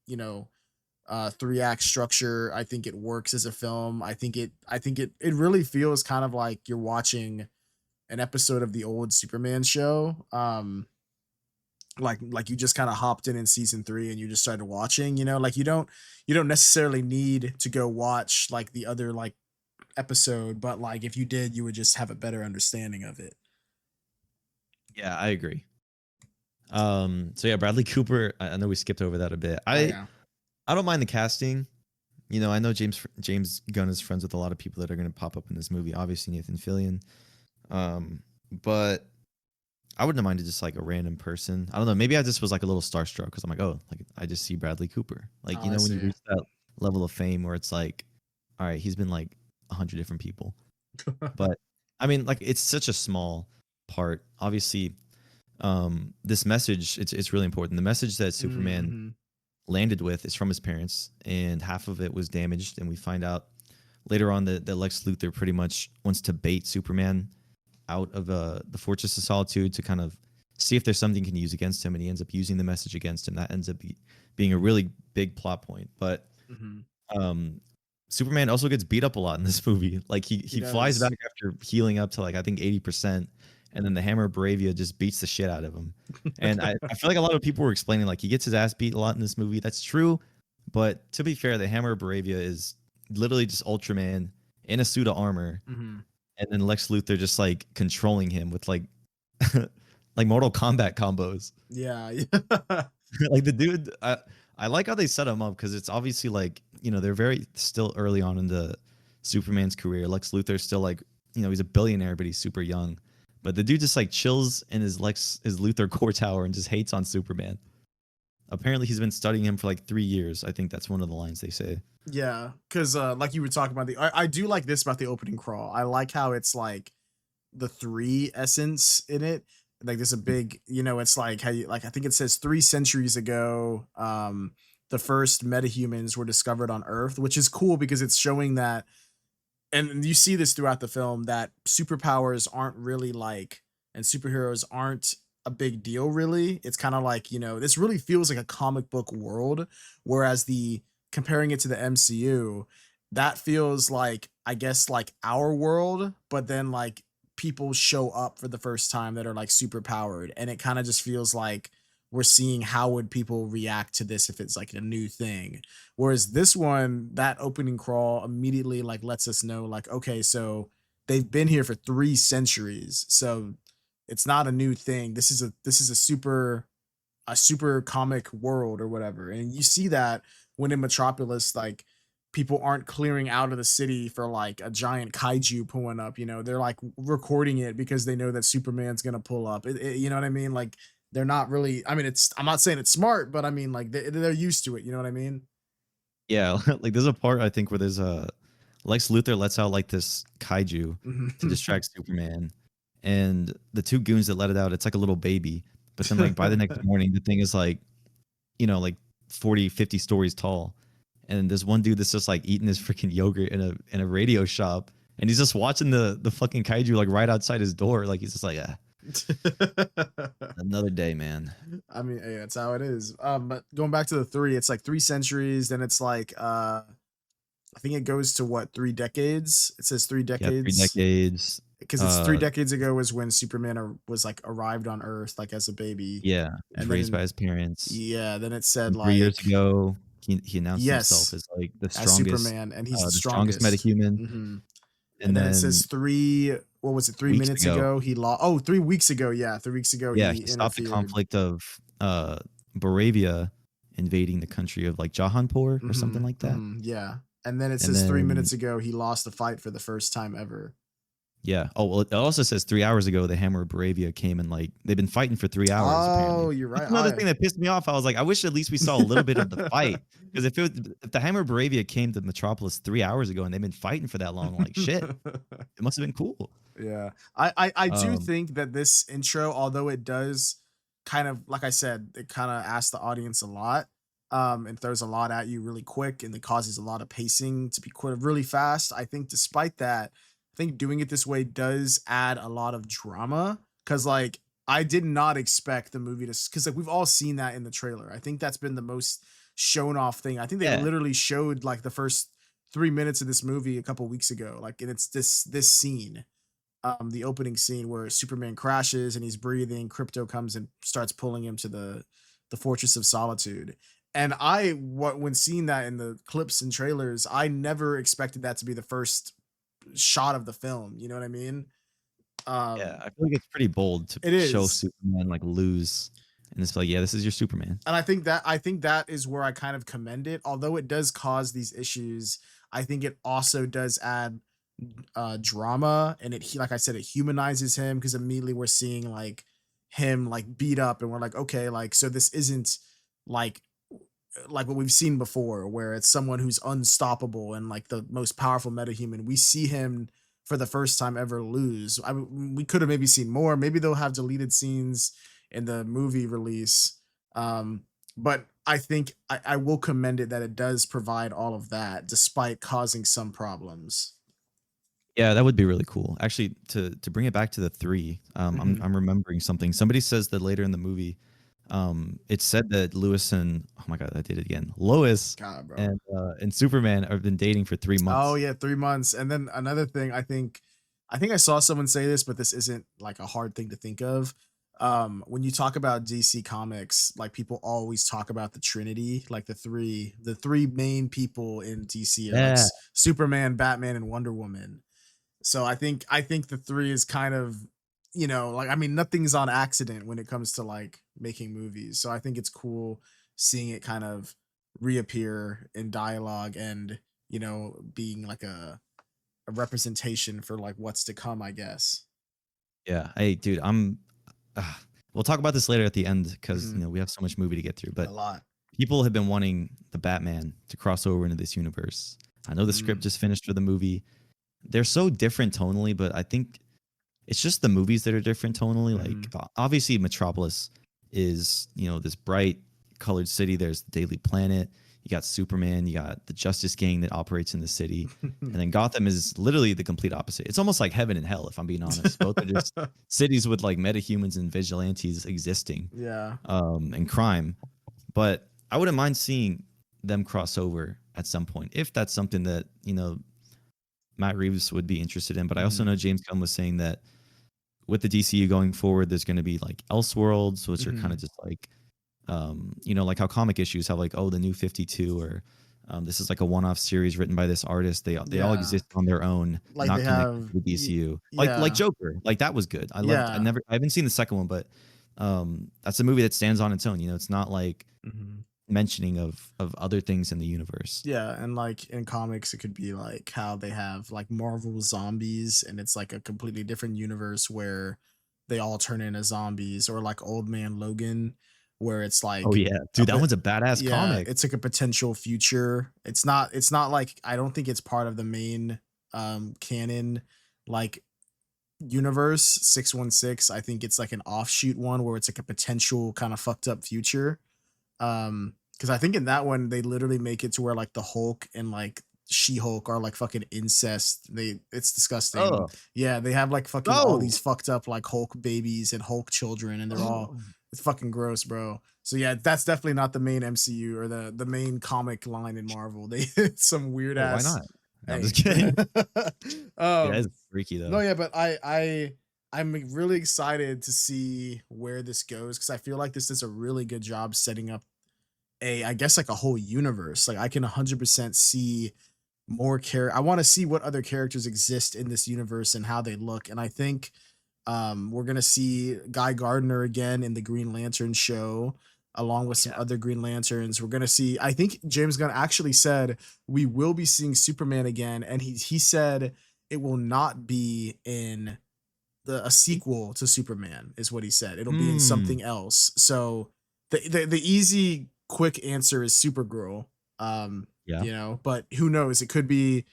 three act structure. I think it works as a film. I think it really feels kind of like you're watching an episode of the old Superman show. Like you just kind of hopped in season 3 and you just started watching, like you don't necessarily need to go watch like the other like episode, but like if you did, you would just have a better understanding of it. Yeah, I agree. So yeah, Bradley Cooper, I know we skipped over that a bit. Oh I yeah. I don't mind the casting. You know, I know James Gunn is friends with a lot of people that are going to pop up in this movie. Obviously, Nathan Fillion. But I wouldn't have minded just like a random person. I don't know. Maybe I just was like a little starstruck because I'm like, oh, like I just see Bradley Cooper. Like, Oh, you I know, when you see. reach that level of fame where it's like, all right, he's been like 100 different people. But I mean, like, it's such a small part. Obviously, this message, it's really important. The message that Superman Mm-hmm. landed with is from his parents, and half of it was damaged. And we find out later on that Lex Luthor pretty much wants to bait Superman out of the Fortress of Solitude to kind of see if there's something he can use against him, and he ends up using the message against him. That ends up being a really big plot point. But Mm-hmm. um, Superman also gets beat up a lot in this movie. Like He he flies back does. after healing up to like I think 80%, and then the Hammer of Bravia just beats the shit out of him. And I feel like a lot of people were explaining like he gets his ass beat a lot in this movie. That's true, but to be fair, the Hammer of Bravia is literally just Ultraman in a suit of armor, Mm-hmm. and then Lex Luthor just like controlling him with like like Mortal Kombat combos. Yeah. Yeah. Like the dude, I like how they set him up because it's obviously like you know they're very still early on in the Superman's career. Lex Luthor's still like you know he's a billionaire, but he's super young. But the dude just like chills in his Luthor core tower and just hates on Superman. Apparently, he's been studying him for like 3 years. I think that's one of the lines they say. Yeah, because like you were talking about I do like this about the opening crawl. I like how it's like the three essence in it. Like there's a big, it's like how you like I think it says 3 centuries ago, the first metahumans were discovered on Earth, which is cool because it's showing that, and you see this throughout the film, that superpowers aren't really like, and superheroes aren't a big deal really. It's kind of like, this really feels like a comic book world, whereas the comparing it to the MCU, that feels like, I guess, like our world, but then like people show up for the first time that are like super powered, and it kind of just feels like we're seeing how would people react to this if it's like a new thing. Whereas this one, that opening crawl immediately like lets us know like, okay, so they've been here for 3 centuries. So it's not a new thing. This is a super comic world or whatever. And you see that when in Metropolis, like people aren't clearing out of the city for like a giant kaiju pulling up. They're like recording it because they know that Superman's gonna pull up. You know what I mean? Like they're not really. I mean, I'm not saying it's smart, but I mean, like they're used to it. You know what I mean? Yeah, like there's a part I think where there's a Lex Luthor lets out like this kaiju to Mhm. distract Superman, and the two goons that let it out, it's like a little baby. But then like by the next morning, the thing is like, like 40, 50 stories tall. And there's one dude that's just like eating his freaking yogurt in a radio shop, and he's just watching the fucking kaiju like right outside his door. Like he's just like, another day, man. I mean, hey, that's how it is. But going back to the three, it's like 3 centuries. Then it's like I think it goes to what, 3 decades. It says three Yeah, three decades decades. because it's 3 decades ago was when Superman was like arrived on Earth like as a baby, Yeah, he was and raised by then his parents. yeah, then it said And 3 years like ago, he announced himself yes, as like as Superman, and he's the the strongest strongest. metahuman. hmm And And then it says then what was it, three weeks minutes ago, ago he lost. Oh, 3 weeks ago. Yeah, 3 weeks ago yeah, he he stopped the interfered. conflict of Baravia invading the country of like Jahanpur or something like that. Yeah. And then it And says 3 minutes then ago he lost the fight for the first time ever. yeah. Oh well, it also says 3 hours ago the Hammer of Baravia came and like they've been fighting for 3 hours Oh, apparently. you're That's right. another thing that pissed me off. I was like, I wish at least we saw a little bit of the fight because if the Hammer of Baravia came to Metropolis 3 hours ago and they've been fighting for that long, like shit, it must have been cool. Yeah. I do Um, think that this intro, although it does kind of, like I said, it kind of asks the audience a lot, and throws a lot at you really quick, and it causes a lot of pacing to be really fast. I think despite that, I think doing it this way does add a lot of drama because like I did not expect the movie to, because like we've all seen that in the trailer. I think that's been the most shown off thing. I think they yeah. literally showed like the first 3 minutes of this movie a couple weeks ago, like, and it's this scene, the opening scene where Superman crashes and he's breathing. Crypto comes and starts pulling him to the Fortress of Solitude. And when seeing that in the clips and trailers, I never expected that to be the first shot of the film. You know what I mean? Yeah, Um, I feel like it's pretty bold to it show is. Superman like lose, and it's like, yeah, this is your Superman. And I think that is where I kind of commend it. Although it does cause these issues, I think it also does add drama, and like I said, it humanizes him because immediately we're seeing like him like beat up, and we're like, okay, like so this isn't like like what we've seen before, where it's someone who's unstoppable and like the most powerful metahuman. We see him for the first time ever lose. We could have maybe seen more. Maybe they'll have deleted scenes in the movie release. But I think I will commend it that it does provide all of that, despite causing some problems. Yeah, that would be really cool. Actually, to bring it back to the three, hmm I'm remembering something. Somebody says that later in the movie, it said that Lewis and oh my god, I did it again. Lois God, bro. and Superman have been dating for three Oh months. yeah, 3 months. And then another thing, I think I saw someone say this, but this isn't like a hard thing to think of. When you talk about DC Comics, like people always talk about the Trinity, like the three main people in DC are like Yeah, Superman, Batman, and Wonder Woman. So I think the three is kind of, like I mean nothing's on accident when it comes to like making movies. So I think it's cool seeing it kind of reappear in dialogue, and being like a representation for like what's to come, I guess. yeah. Hey, dude, uh, we'll talk about this later at the end because hmm we have so much movie to get through. A But lot. people have been wanting the Batman to cross over into this universe. I know the script Mm, just finished for the movie. They're so different tonally, but I think it's just the movies that are different tonally. Like mhm. obviously Metropolis is, this bright colored city. There's the Daily Planet. You got Superman, you got the Justice Gang that operates in the city. And then Gotham is literally the complete opposite. It's almost like heaven and hell, if I'm being honest. Both are just cities with like metahumans and vigilantes existing, Yeah. and crime. But I wouldn't mind seeing them cross over at some point if that's something that, Matt Reeves would be interested in. But I also Mhm, know James Gunn was saying that with the DCU going forward, there's going to be like Elseworlds, which are kind mhm, of just like, like how comic issues have like, oh, the new 52 or This is like a one-off series written by this artist. They all Yeah. exist on their own, Like they not connected have to the DCU. Like yeah. Joker, like that was good. Yeah. I haven't seen the second one, but that's a movie that stands on its own. You know, it's not like Mhm. mentioning of other things in the universe. Yeah, and like in comics, it could be like how they have like Marvel zombies, and it's like a completely different universe where they all turn into zombies, or like Old Man Logan, where it's Oh like yeah, a dude, that bit, one's a badass yeah, comic. it's like a potential future. It's not like I don't think it's part of the main canon like universe 616. I think it's like an offshoot one where it's like a potential kind of fucked up future. Because I think in that one they literally make it to where like the Hulk and like She-Hulk are like fucking incest. It's disgusting. Oh Yeah, they have like fucking all no! these fucked up like Hulk babies and Hulk children, and they're all it's fucking gross, bro. So yeah, that's definitely not the main MCU or the main comic line in Marvel. They some weird Oh, why ass. not? No, I'm just Hey, kidding. Yeah, um, it's freaky no, though. yeah, but I'm really excited to see where this goes because I feel like this does a really good job setting up I guess like a whole universe. Like I can 100% see more I want to see what other characters exist in this universe and how they look. And I think we're gonna see Guy Gardner again in the Green Lantern show, along with some Yeah. other Green Lanterns. We're gonna see. I think James Gunn actually said we will be seeing Superman again, and he said it will not be in a sequel to Superman is what he said. It'll be in Hmm. something else. So the easy quick answer is Supergirl. Yeah. You know, but who knows? It could be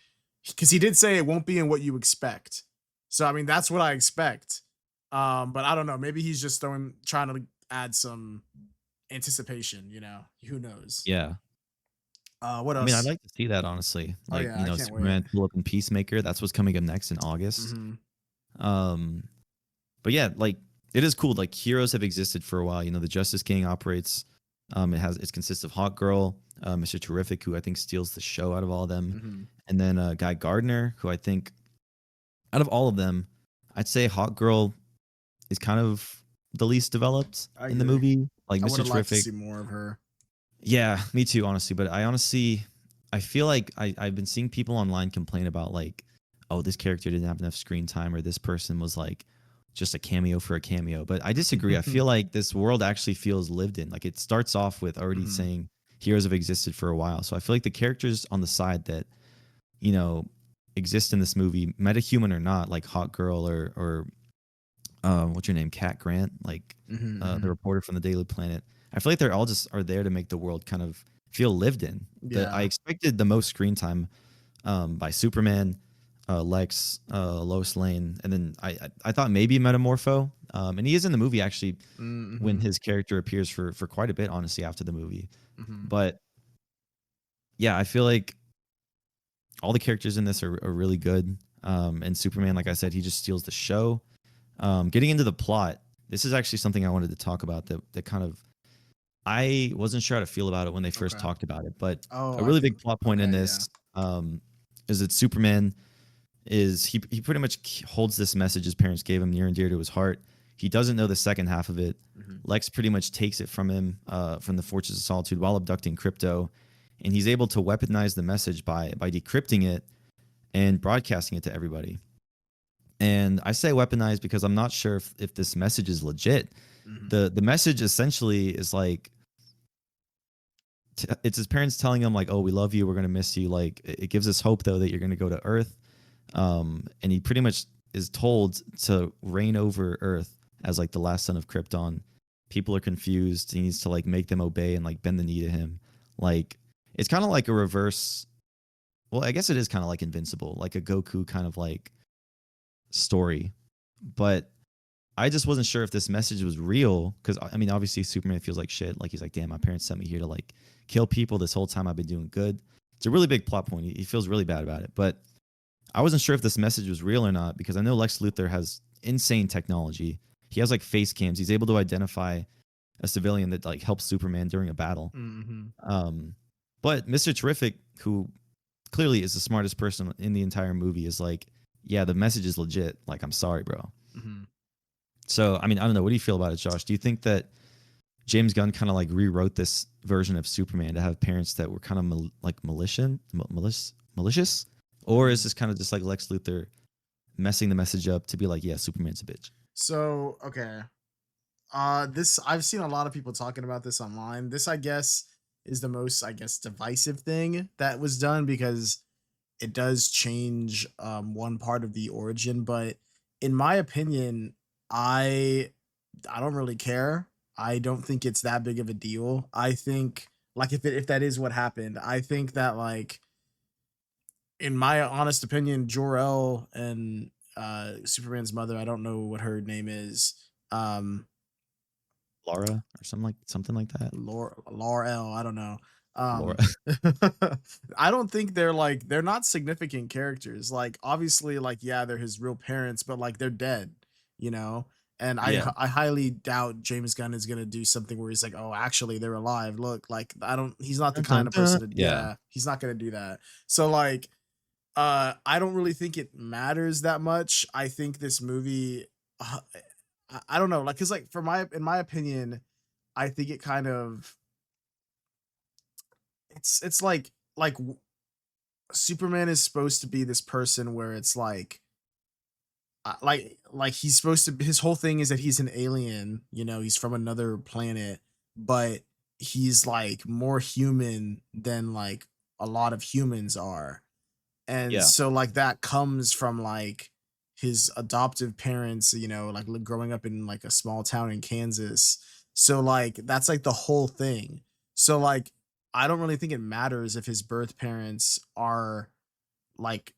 because he did say it won't be in what you expect. So I mean that's what I expect. But I don't know. Maybe he's just trying to add some anticipation, you know. Who knows? Yeah. What I mean, I'd else? like to see that honestly. Oh Like, yeah, you I know, can't wait. Superman pull up in Peacemaker. That's what's coming up next in August. Hmm. Um, but yeah, like it is cool. Like heroes have existed for a while. You know, the Justice King operates. It consists of Hawk Girl, Mr. Terrific, who I think steals the show out of all of them, Hmm. and then Guy Gardner, who I think out of all of them, I'd say Hawk Girl is kind of the least developed I in the agree. movie. Like I would Mr. have liked to Terrific, see more of her. yeah, me too, honestly. But I feel like I've been seeing people online complain about like, oh, this character didn't have enough screen time, or this person was like just a cameo for a cameo. But I disagree. I feel like this world actually feels lived in. Like it starts off with already Hmm. saying heroes have existed for a while. So I feel like the characters on the side that, you know, exist in this movie, metahuman or not, like Hot Girl or what's your name, Cat Grant, like Hmm. the Hmm. reporter from the Daily Planet. I feel like they're all just are there to make the world kind of feel lived in. I Yeah. expected the most screen time by Superman, Lex, Lois Lane, and then I thought maybe Metamorpho, and he is in the movie actually when Mhm, his character appears for quite a bit, honestly, after the movie. mhm. But yeah, I feel like all the characters in this are really good. And Superman, like I said, he just steals the show. Getting into the plot, this is actually something I wanted to talk about that kind of I wasn't sure how to feel about it when they first Okay. talked about it, but Oh, a I really think big plot point in okay, yeah. this is that Superman he pretty much holds this message his parents gave him near and dear to his heart. He doesn't know the second half of it. Mhm. Lex pretty much takes it from him from the Fortress of Solitude while abducting Crypto, and he's able to weaponize the message by decrypting it and broadcasting it to everybody. And I say weaponized because I'm not sure if this message is legit. Mhm. The message essentially is like it's his parents telling him like, "Oh, we love you. We're gonna miss you." Like it gives us hope though that you're gonna go to Earth. And he pretty much is told to reign over Earth as like the last son of Krypton. People are confused. He needs to like make them obey and like bend the knee to him. Like it's kind of like a reverse. Well, I guess it is kind of like Invincible, like a Goku kind of like story. But I just wasn't sure if this message was real because I mean, obviously Superman feels like shit. Like he's like, damn, my parents sent me here to like kill people. This whole time I've been doing good. It's a really big plot point. He feels really bad about it, but I wasn't sure if this message was real or not because I know Lex Luthor has insane technology. He has like face cams. He's able to identify a civilian that like helps Superman during a battle. Mhm. Um, but Mr. Terrific, who clearly is the smartest person in the entire movie, is like, yeah, the message is legit. Like, I'm sorry, bro. Mhm. So, I mean, I don't know. What do you feel about it, Josh? Do you think that James Gunn kind of like rewrote this version of Superman to have parents that were kind of like malicious, or is Mhm. this kind of just like Lex Luthor messing the message up to be like, yeah, Superman's a bitch? So okay, this I've seen a lot of people talking about this online. This, I guess, is the most, I guess, divisive thing that was done because it does change one part of the origin. But in my opinion, I I don't really care. I don't think it's that big of a deal. I think like if that is what happened, I think that like in my honest opinion, Jor-El and Superman's mother, I don't know what her name is. Um Laura or something like that. Laurel, I don't know. Laura. I don't think they're not significant characters. Like obviously, like yeah, they're his real parents, but like they're dead, you know. And Yeah. I highly doubt James Gunn is gonna do something where he's like, oh, actually they're alive. Look, like I don't. He's not the Dun, kind dun, of dun. person to. Yeah. Yeah, he's not gonna do that. So like, I don't really think it matters that much. I think this movie. Uh, I don't know, like, cause like for my in my opinion, I think it kind of it's Superman is supposed to be this person where it's like he's supposed to his whole thing is that he's an alien, you know, he's from another planet, but he's like more human than like a lot of humans are. And Yeah. so like that comes from like his adoptive parents, you know, like growing up in like a small town in Kansas. So like that's like the whole thing. So like I don't really think it matters if his birth parents are like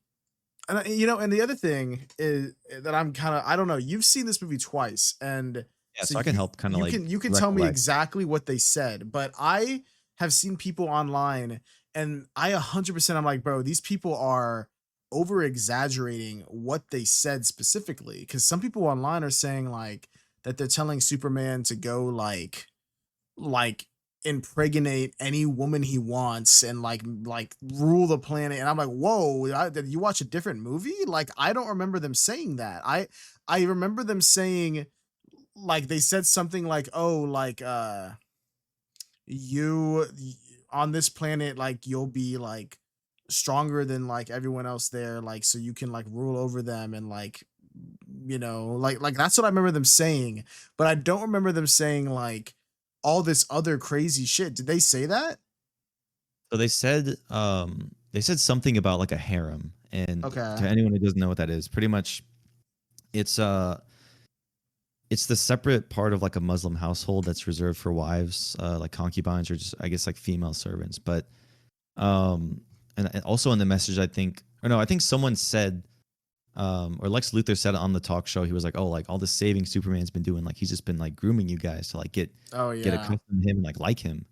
and you know, and the other thing is that I'm kind of I don't know. You've seen this movie twice, and Yeah. so So I can help kind of like you can tell me recollect. exactly what they said, but I have seen people online, and I 100% I'm like, bro, these people are over exaggerating what they said specifically because some people online are saying like that they're telling Superman to go like impregnate any woman he wants and like rule the planet, and I'm like, whoa, did you watch a different movie? Like I don't remember them saying that. I remember them saying like they said something like, oh, like on this planet, like you'll be like stronger than like everyone else there, like so you can like rule over them and like you know like that's what I remember them saying, but I don't remember them saying like all this other crazy shit. Did they say that? So they said something about like a harem, and Okay. to anyone who doesn't know what that is, pretty much it's it's the separate part of like a Muslim household that's reserved for wives, like concubines or just I guess like female servants. But and also in the message, I think, or no, I think someone said, or Lex Luthor said it on the talk show. He was like, "Oh, like all the saving Superman's been doing, like he's just been like grooming you guys to like Oh get yeah. accustomed to him and like him."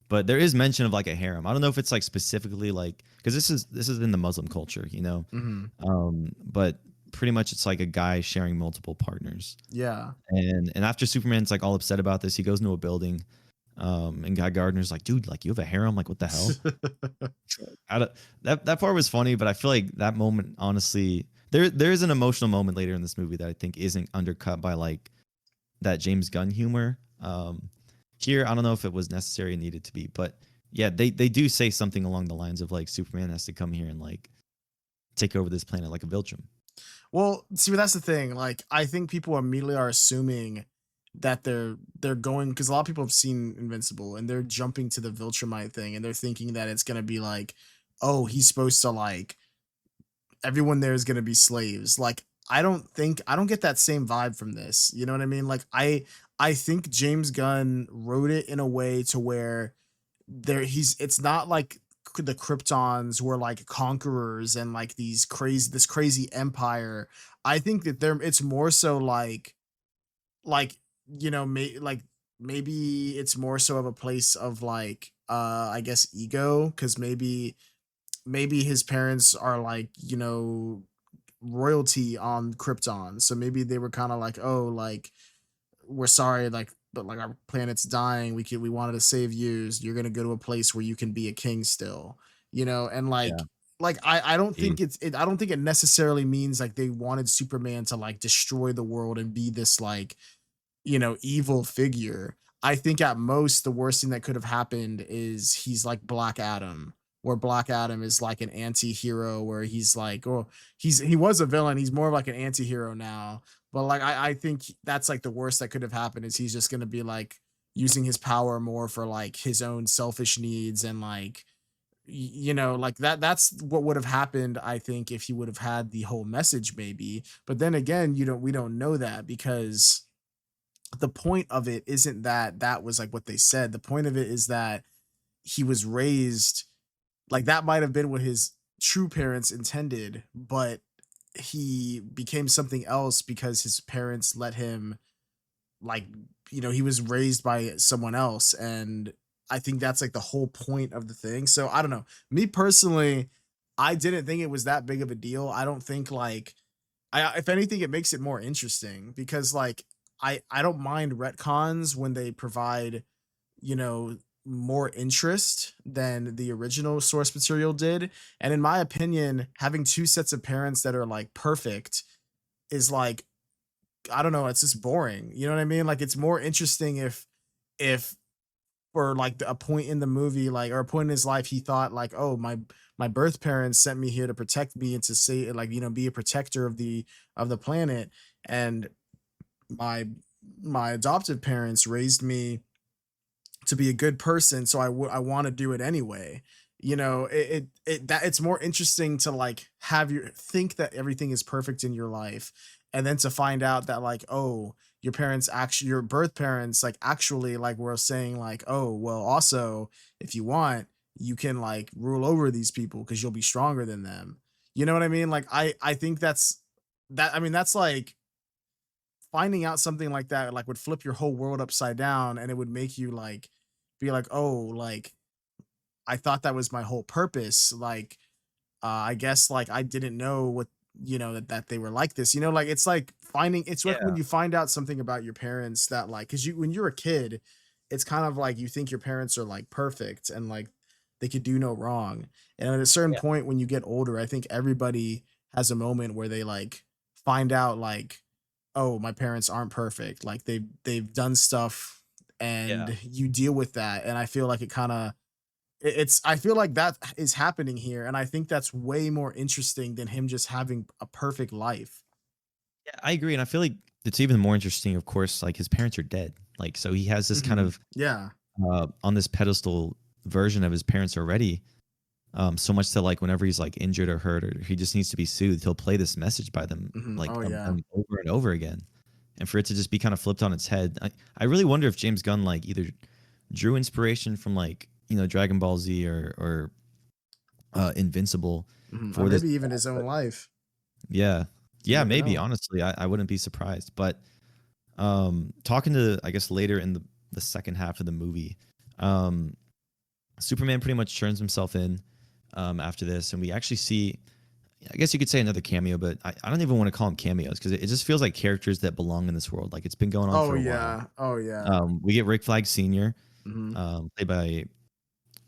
But there is mention of like a harem. I don't know if it's like specifically like because this is in the Muslim culture, you know. Hmm. But pretty much it's like a guy sharing multiple partners. Yeah. And after Superman's like all upset about this, he goes into a building, and Guy Gardner's like, dude, like you have a harem, like what the hell? Out of, that part was funny, but I feel like that moment, honestly, there is an emotional moment later in this movie that I think isn't undercut by like that James Gunn humor. Here, I don't know if it was necessary and needed to be, but yeah, they do say something along the lines of like Superman has to come here and like take over this planet like a Viltrum. Well, see, but that's the thing. Like, I think people immediately are assuming that they're going because a lot of people have seen Invincible and they're jumping to the Viltrumite thing and they're thinking that it's gonna be like, oh, he's supposed to like everyone there is gonna be slaves. Like, I don't get that same vibe from this. You know what I mean? Like, I think James Gunn wrote it in a way to where it's not like the Kryptons were like conquerors and like this crazy empire. I think that it's more so like you know like maybe it's more so of a place of like I guess ego because maybe his parents are like you know royalty on Krypton, so maybe they were kind of like, oh, like we're sorry, like, but like our planet's dying. We wanted to save you. You're gonna go to a place where you can be a king still, you know, and Yeah. like I don't Jeez. think I don't think it necessarily means like they wanted Superman to like destroy the world and be this like, you know, evil figure. I think at most the worst thing that could have happened is he's like Black Adam, where Black Adam is like an anti-hero where he's like, oh, he was a villain, he's more of like an anti-hero now. But like I think that's like the worst that could have happened is he's just gonna be like using his power more for like his own selfish needs and like you know like that's what would have happened I think if he would have had the whole message maybe but then again we don't know that because the point of it isn't that that was like what they said. The point of it is that he was raised like that might have been what his true parents intended, but he became something else because his parents let him like he was raised by someone else and I think that's like the whole point of the thing. So I don't know. Me personally, I didn't think it was that big of a deal. I don't think like if anything, it makes it more interesting because like I don't mind retcons when they provide, you know, more interest than the original source material did. And in my opinion, having two sets of parents that are like perfect is like I don't know, it's just boring. You know what I mean? Like it's more interesting if for like a point in the movie, like or a point in his life, he thought like, oh, my birth parents sent me here to protect me and to say like, be a protector of the planet. And my my adoptive parents raised me to be a good person, so I want to do it anyway. That it's more interesting to like have you think that everything is perfect in your life, and then to find out that like, oh, your birth parents, like actually like were saying like, oh, well, also if you want, you can like rule over these people because you'll be stronger than them. You know what I mean? Like I think I mean that's like finding out something like that like would flip your whole world upside down and it would make you like be like, "Oh, like I thought that was my whole purpose." Like I guess like I didn't know what that they were like this. Like it's like finding it's like when Yeah. you find out something about your parents that like cuz you when you're a kid, it's kind of like you think your parents are like perfect and like they could do no wrong. And at a certain Yeah. point when you get older, I think everybody has a moment where they like find out like, "Oh, my parents aren't perfect." Like they've done stuff Yeah. and you deal with that. And I feel like it kind of it's I feel like that is happening here, and I think that's way more interesting than him just having a perfect life. Yeah, I agree, and I feel like it's even more interesting, of course, like, his parents are dead. Like, so he has this kind Mhm. of, Yeah. on this pedestal version of his parents already, so much that, like, whenever he's, like, injured or hurt or he just needs to be soothed, he'll play this message by them, Mhm. like, Oh, yeah. over and over again, and for it to just be kinda flipped on its head, I really wonder if James Gunn, like, either drew inspiration from, like, Dragon Ball Z or Invincible Mhm. Or for this maybe even his but own life. yeah. You Yeah, never maybe, know. honestly, I wouldn't be surprised, but talking to I guess later in the second half of the movie, um, Superman pretty much turns himself in after this, and we actually see, I guess you could say another cameo, but I don't even want to call them cameos because it just feels like characters that belong in this world. Like it's been going on Oh, for a while. yeah. Oh, yeah. We get Rick Flag Sr., Mhm. played by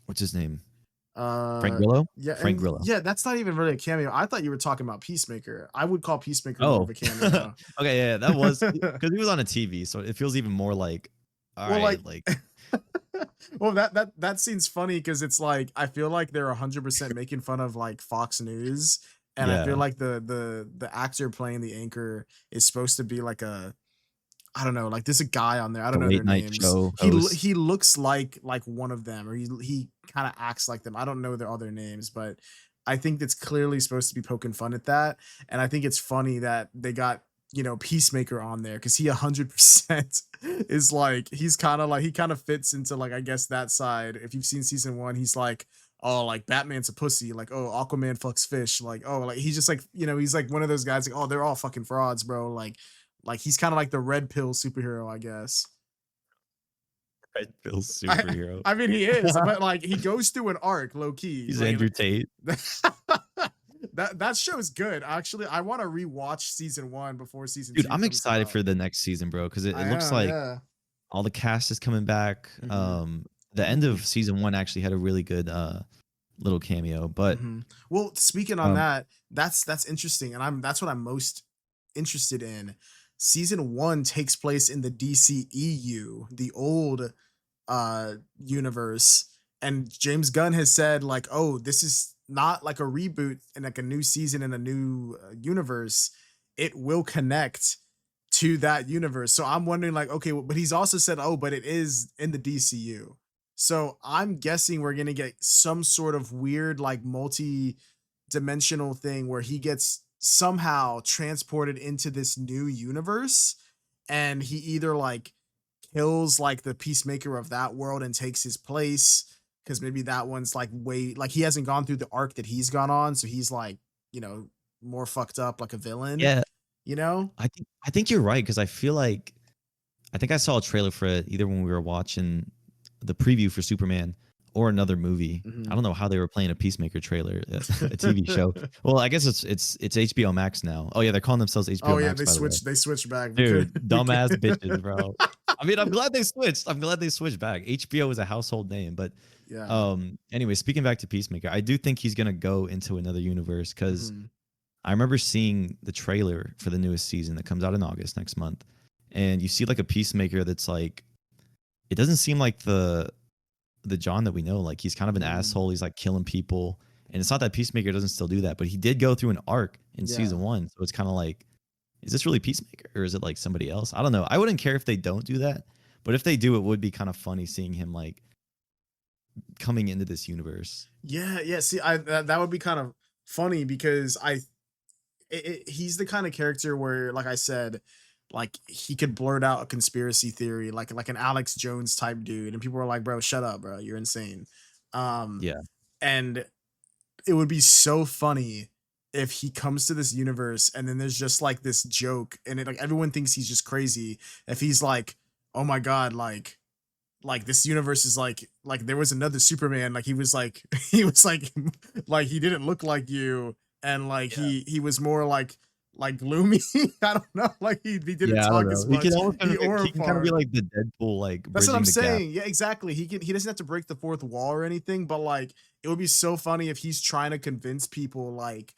what's his name, Frank Uh, Grillo. yeah, Frank and Grillo. yeah, that's not even really a cameo. I thought you were talking about Peacemaker. I would call Peacemaker more of Oh, a cameo. okay, yeah, that was because he was on a TV, so it feels even more like, all Well, right, like like, well, that seems funny because it's like I feel like they're 100% making fun of like Fox News, and I feel yeah, like the actor playing the anchor is supposed to be like a I don't know, like there's a guy on there. I the don't know their late night names. show host. He looks like one of them, or he kind of acts like them. I don't know their other names, but I think that's clearly supposed to be poking fun at that. And I think it's funny that they got Peacemaker on there because he 100% is like he kind of fits into like I guess that side. If you've seen season one, he's like. Oh, like Batman's a pussy. Like, oh, Aquaman fucks fish. Like, oh, like he's just like, he's like one of those guys. Like, oh, they're all fucking frauds, bro. Like he's kind of like the red pill superhero, I guess. Red Pill I superhero. I mean he is, but like he goes through an arc low key. He's Like Andrew Tate. that show is good. Actually, I want to rewatch season 1 before season Dude, 2 I'm comes excited out. for the next season, bro, because it I looks am, like yeah. all the cast is coming back. Mhm. The end of season one actually had a really good little cameo, but Mhm. Well, speaking on um that, that's interesting, and that's what I'm most interested in. season 1 takes place in the DCEU, the old universe, and James Gunn has said like, "Oh, this is not like a reboot and like a new season in a new universe. It will connect to that universe." So I'm wondering like, okay, but he's also said, "Oh, but it is in the DCU." So I'm guessing we're going to get some sort of weird like multi-dimensional thing where he gets somehow transported into this new universe, and he either like kills like the peacemaker of that world and takes his place, because maybe that one's like way like he hasn't gone through the arc that he's gone on, so he's like, you know, more fucked up like a villain, Yeah, you know? I think you're right because I feel like I think I saw a trailer for it either when we were watching the preview for Superman or another movie. I Mhm. don't know how they were playing a Peacemaker trailer, a TV show. Well, I guess it's HBO Max now. Oh yeah, they're calling themselves Oh HBO yeah, Max by the way. they switched back. We Dude, could we dumbass could bitches, bro. I mean, I'm glad they switched. I'm glad they switched back. HBO is a household name, but Yeah. anyway, speaking back to Peacemaker, I do think he's gonna go into another universe because Mhm. I remember seeing the trailer for the newest season that comes out in August next month, and you see like a Peacemaker that's like it doesn't seem like the John that we know. Like he's kind of an Mm. asshole. He's like killing people, and it's not that Peacemaker doesn't still do that, but he did go through an arc in Yeah. season one, so it's kind of like is this really Peacemaker or is it like somebody else? I don't know. I wouldn't care if they don't do that, but if they do, it would be kind of funny seeing him like coming into this universe. Yeah, yeah, see, that would be kind of funny because he's the kind of character where, like I said, like he could blurt out a conspiracy theory, like an Alex Jones type dude, and people are like, "Bro, shut up, bro, you're insane." Um, Yeah. and it would be so funny if he comes to this universe and then there's just like this joke, and it like everyone thinks he's just crazy. If he's like, "Oh my god, like this universe is like there was another Superman, like he was like he was like he didn't look like you, and like Yeah. he was more like gloomy." I don't know, like he didn't Yeah, I don't talk know. as He can much. almost kind He of aura he can kind of be farmed. like the Deadpool, like That's what I'm bridging the gap. saying. Yeah, exactly. He doesn't have to break the fourth wall or anything, but like it would be so funny if he's trying to convince people like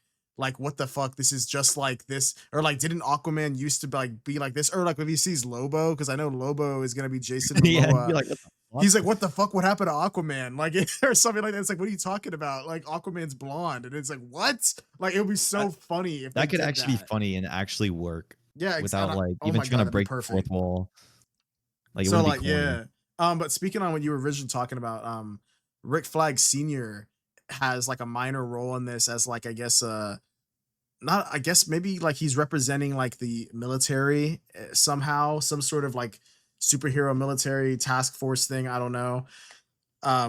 what the fuck, this is just like this, or like didn't Aquaman used to be like this, or like if he sees Lobo, because I know Lobo is gonna be Jason Yeah, he'd be Momoa. like, what the He's like, fuck? "What the fuck? What happened to Aquaman?" Like, or something like that. It's like, "What are you talking about? Like, Aquaman's blonde," and it's like, "What?" Like, it would be That so funny if they that could did actually be that. funny and actually work Yeah, without like oh even my trying god, to that'd be break the fourth perfect. wall. Like it So wouldn't be like, corny. yeah. But speaking on what you were originally talking about, Rick Flag Sr. has like a minor role in this as like I guess not I guess maybe like he's representing like the military somehow, some sort of like superhero military task force thing. I don't know,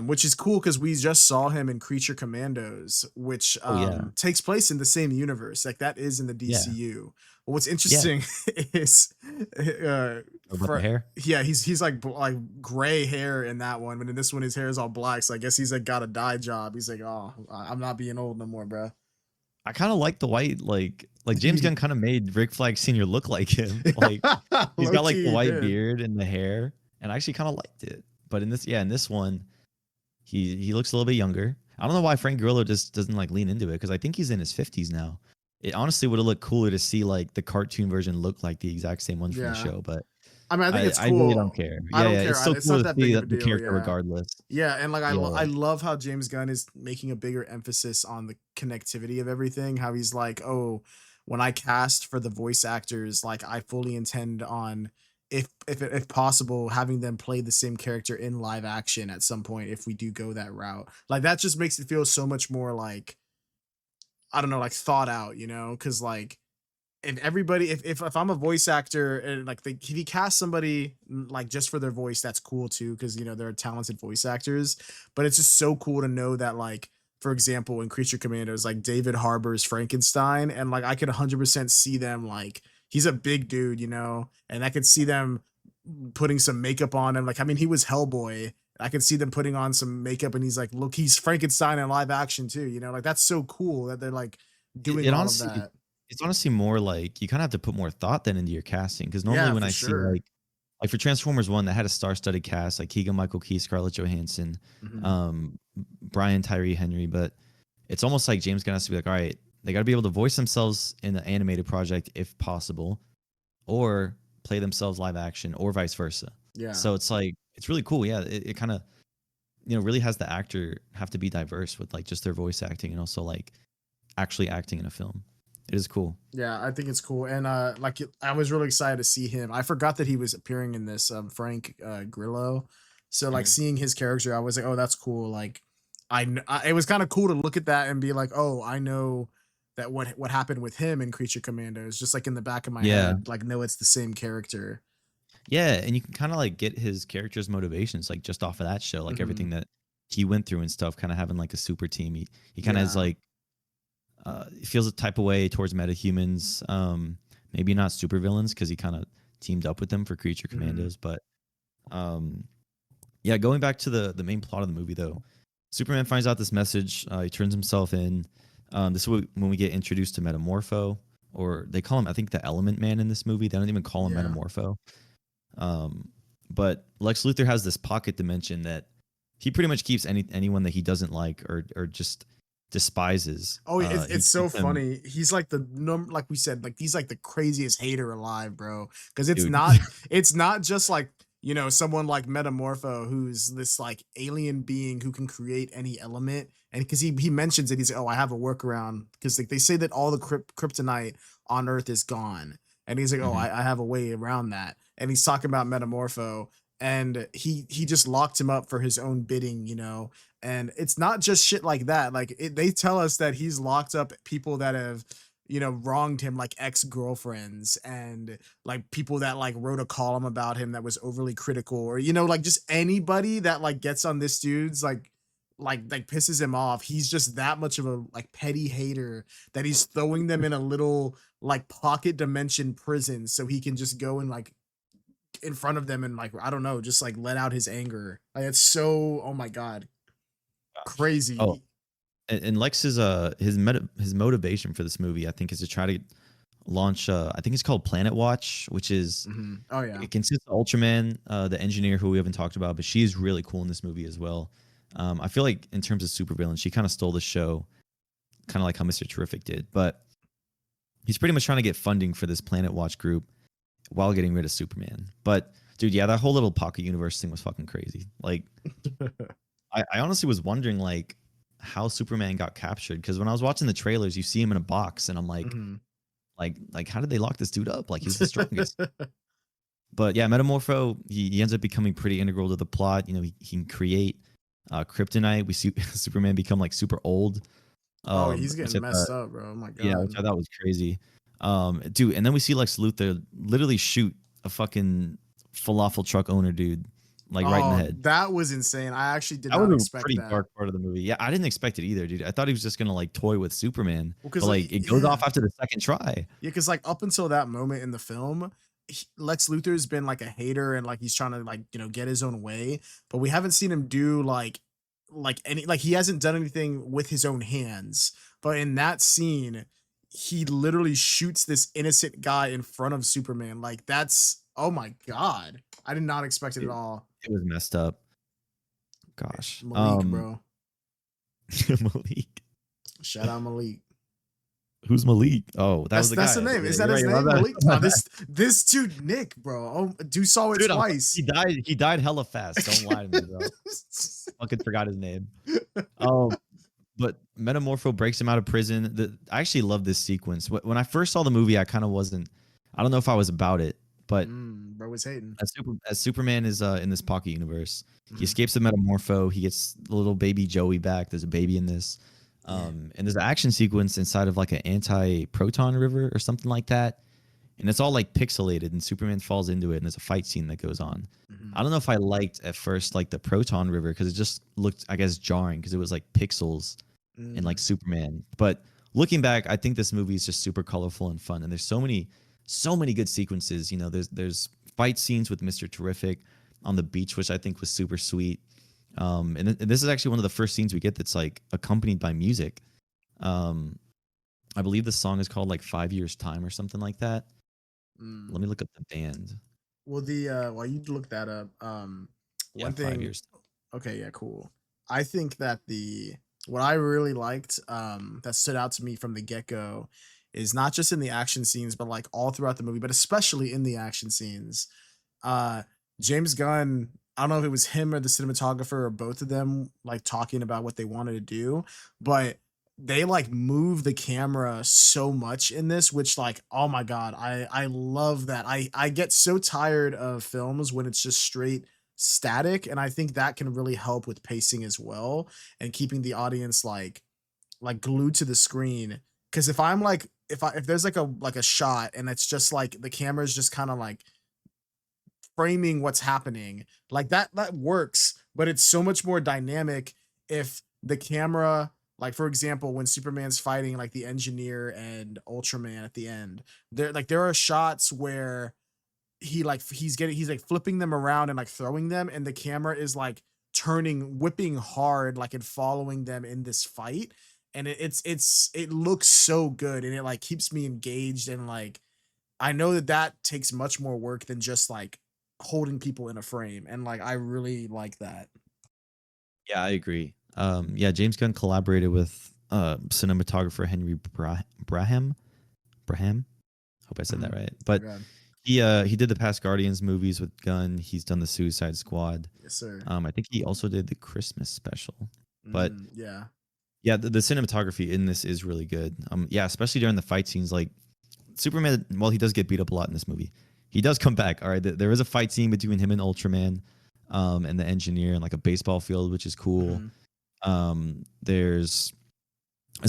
which is cool because we just saw him in Creature Commandos, which Oh yeah. takes place in the same universe. Like that is in the Yeah. DCU. But what's Yeah. interesting is, About the for hair. yeah, he's like like gray hair in that one, but in this one his hair is all black. So I guess he's like got a dye job. He's like, "Oh, I'm not being old no more, bro." I kind of like the white, like James Gunn kind of made Rick Flag Sr. look like him. Like he's Low got like key, the he white did. beard and the hair, and I actually kind of liked it. But in this, yeah, in this one, he looks a little bit younger. I don't know why Frank Grillo just doesn't like lean into it because I think he's in his 50s now. It honestly would have looked cooler to see like the cartoon version look like the exact same one from the Yeah. show, but I mean, I think it's I really don't cool. care. I Yeah, don't yeah, care it's so either. It's cool not to that see big of a that the deal. character Yeah. regardless. Yeah, and like Yeah, I love how James Gunn is making a bigger emphasis on the connectivity of everything. How he's like, "Oh, when I cast for the voice actors, like I fully intend on if possible having them play the same character in live action at some point if we do go that route." Like that just makes it feel so much more like I don't know, like thought out, you know? Cuz like if everybody if I'm a voice actor and like if you cast somebody like just for their voice, that's cool too because you know they're talented voice actors, but it's just so cool to know that like for example in Creature Commandos like David Harbour's Frankenstein, and like I could 100% see them like he's a big dude, you know, and I could see them putting some makeup on him. Like I mean he was Hellboy, I could see them putting on some makeup and he's like, look, he's Frankenstein in live action too, you know, like that's so cool that they're like doing it all of honestly that. it's honestly more like you kind of have to put more thought then into your casting because normally Yeah, when for I see sure. like for Transformers One that had a star-studded cast like Keegan Michael Key, Scarlett Johansson, Mhm. um, Brian Tyree Henry, but it's almost like James Gunn has to be like, all right, they got to be able to voice themselves in the animated project if possible, or play themselves live action, or vice versa. Yeah. So it's like it's really cool. Yeah, it kind of really has the actor have to be diverse with like just their voice acting and also like actually acting in a film. It is cool. Yeah, I think it's cool, and I was really excited to see him. I forgot that he was appearing in this Frank Grillo, so like Mhm. seeing his character, I was like, oh, that's cool. Like, it was kind of cool to look at that and be like, oh, I know that what happened with him in Creature Commandos, just like in the back of my Yeah, head, like, no, it's the same character. yeah, and you can kind of like get his character's motivations like just off of that show, like Hmm. everything that he went through and stuff. Kind of having like a super team. He kind of is Yeah. like he feels a type of way towards metahumans. Maybe not supervillains because he kind of teamed up with them for Creature Hmm. Commandos, but um, yeah. Going back to the main plot of the movie, though, Superman finds out this message. He turns himself in. This is when we get introduced to Metamorpho, or they call him, I think, the Element Man in this movie. They don't even call him Yeah. Metamorpho. But Lex Luthor has this pocket dimension that he pretty much keeps anyone that he doesn't like or just despises. Oh, He it's so keeps them, funny. He's like the like we said, like he's like the craziest hater alive, bro. Because dude. it's not just like, someone like Metamorpho, who's this like alien being who can create any element. And because he mentions it, he's like, oh, I have a workaround, because like they say that all the kryptonite on Earth is gone, and he's like, oh, Mhm. I have a way around that. And he's talking about Metamorpho, and he just locked him up for his own bidding. And it's not just shit like that. Like, they tell us that he's locked up people that have, wronged him, like ex-girlfriends, and like people that like wrote a column about him that was overly critical, or like just anybody that like gets on this dude's like pisses him off. He's just that much of a like petty hater that he's throwing them in a little like pocket dimension prison so he can just go and like in front of them and like, I don't know, just like let out his anger. Like, it's so, oh my god, Gosh. Oh, crazy. and Lex's his motivation for this movie, I think, is to try to launch. I think it's called Planet Watch, which is Mhm. Oh yeah. it consists of Ultraman, the engineer who we haven't talked about, but she is really cool in this movie as well. I feel like in terms of supervillain, she kind of stole the show, kind of like how Mr. Terrific did. But he's pretty much trying to get funding for this Planet Watch group while getting rid of Superman. But dude, yeah, that whole little pocket universe thing was fucking crazy. Like, I honestly was wondering like how Superman got captured because when I was watching the trailers, you see him in a box, and I'm Mhm. like, how did they lock this dude up? Like, he's the strongest. But yeah, Metamorpho, he ends up becoming pretty integral to the plot. He can create kryptonite. We see Superman become like super old, Oh, he's which getting I thought, messed up, bro. Oh my yeah, which god. I thought was crazy. Dude, and then we see Lex Luthor literally shoot a fucking falafel truck owner dude like right in the Oh, head. that was insane. I actually did That was not a expect pretty that. dark part of the movie. Yeah, I didn't expect it either, dude. I thought he was just gonna like toy with Superman, Well, but because like it goes off yeah. after the second try. Yeah, because like up until that moment in the film, Lex Luthor's been like a hater, and like he's trying to like get his own way, but we haven't seen him do like any, like he hasn't done anything with his own hands. But in that scene, he literally shoots this innocent guy in front of Superman. Like, that's, oh my god, I did not expect it at It, all. it was messed up. Gosh. Malik, bro, Malik. shout out Malik. Who's Malik? Oh, that was the That's the guy. name. Yeah, Is that you're right. his My name? bad. Malik. Oh, this dude Nick, bro. Oh, dude saw it Dude, twice. he died. He died hella fast. Don't lie to me, bro. Fucking forgot his name. Oh, but Metamorpho breaks him out of prison. I actually love this sequence. When I first saw the movie, I kind of wasn't. I don't know if I was about it, but Bro was hating. as Superman is in this pocket universe, he Mhm. escapes the Metamorpho. He gets the little baby Joey back. There's a baby in this, Yeah. and there's an action sequence inside of like an anti-proton river or something like that, and it's all like pixelated. And Superman falls into it, and there's a fight scene that goes on. Mhm. I don't know if I liked at first like the proton river because it just looked, I guess, jarring because it was like pixels and like Mm. Superman. But looking back, I think this movie is just super colorful and fun, and there's so many good sequences. There's fight scenes with Mr. Terrific on the beach, which I think was super sweet. And this is actually one of the first scenes we get that's like accompanied by music. Um, I believe the song is called like 5 Years Time or something like that. Mm. Let me look up the band. Well, while you look that up, Yeah, one five thing. years. Okay, yeah, cool. I think that the what I really liked, that stood out to me from the get go, is not just in the action scenes, but like all throughout the movie, but especially in the action scenes. Uh, James Gunn, I don't know if it was him or the cinematographer or both of them like talking about what they wanted to do, but they like move the camera so much in this, which like, oh my God, I love that. I get so tired of films when it's just straight static. And I think that can really help with pacing as well and keeping the audience like glued to the screen. Cause if I'm like if there's like a shot and it's just like the camera's just kind of like framing what's happening. Like that works, but it's so much more dynamic if the camera, like for example, when Superman's fighting like the engineer and Ultraman at the end, there are shots where he's like flipping them around and like throwing them, and the camera is like turning, whipping hard, like and following them in this fight. And it looks so good and it like keeps me engaged and like I know that that takes much more work than just like holding people in a frame, and like I really like that. Yeah, I agree. Yeah, James Gunn collaborated with cinematographer Henry Braham. Hope I said that Mhm. right. You're But good. he did the past Guardians movies with Gunn. He's done the Suicide Squad. Yes, sir. I think he also did the Christmas special. But Yeah. yeah, the cinematography in this is really good. Yeah, especially during the fight scenes. Like Superman, while he does get beat up a lot in this movie, he does come back. All right, there is a fight scene between him and Ultraman, and the engineer in like a baseball field, which is cool. Mhm. There's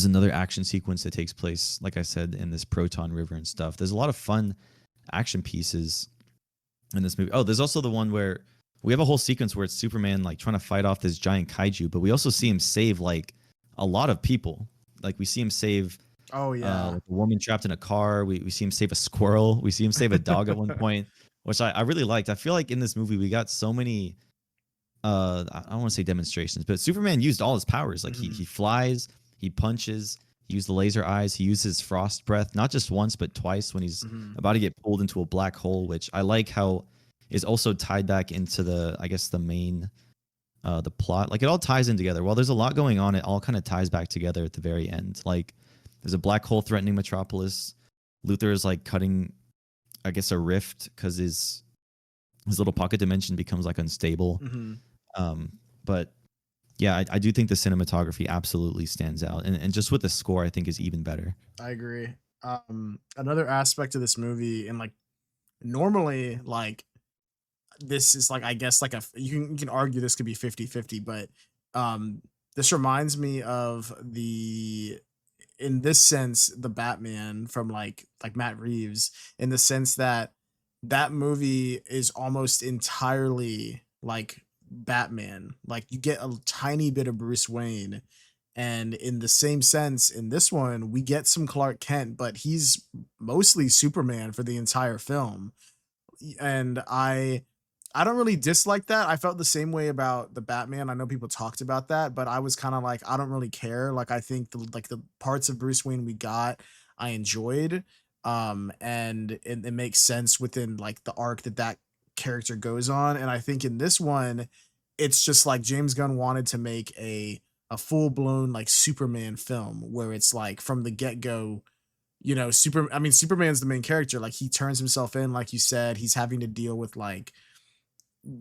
another action sequence that takes place, like I said, in this Proton River and stuff. There's a lot of fun action pieces in this movie. Oh, there's also the one where we have a whole sequence where it's Superman like trying to fight off this giant kaiju, but we also see him save like a lot of people. Like we see him save Oh yeah. like a woman trapped in a car. We see him save a squirrel. We see him save a dog at one point, which I really liked. I feel like in this movie we got so many I don't want to say demonstrations, but Superman used all his powers. Like he Mhm. flies, he punches, he used the laser eyes, he uses frost breath, not just once but twice when he's Mhm. about to get pulled into a black hole, which I like how is also tied back into the I guess the main the plot. Like it all ties in together. While there's a lot going on, it all kind of ties back together at the very end. Like there's a black hole threatening Metropolis. Luthor is like cutting I guess a rift because his little pocket dimension becomes like unstable. Mhm. um, but yeah, I do think the cinematography absolutely stands out, and just with the score, I think is even better. I agree. Another aspect of this movie, and like normally, like this is like I guess like you can argue this could be 50-50, but um this reminds me of the in this sense the Batman from like Matt Reeves, in the sense that that movie is almost entirely like Batman. Like you get a tiny bit of Bruce Wayne, and in the same sense in this one we get some Clark Kent, but he's mostly Superman for the entire film. And I don't really dislike that. I felt the same way about the Batman. I know people talked about that, but I was kind of like, I don't really care. Like I think the parts of Bruce Wayne we got, I enjoyed. And it makes sense within like the arc that that character goes on. And I think in this one, it's just like James Gunn wanted to make a full blown like Superman film where it's like from the get go, you know, Superman's the main character. Like he turns himself in, like you said, he's having to deal with like,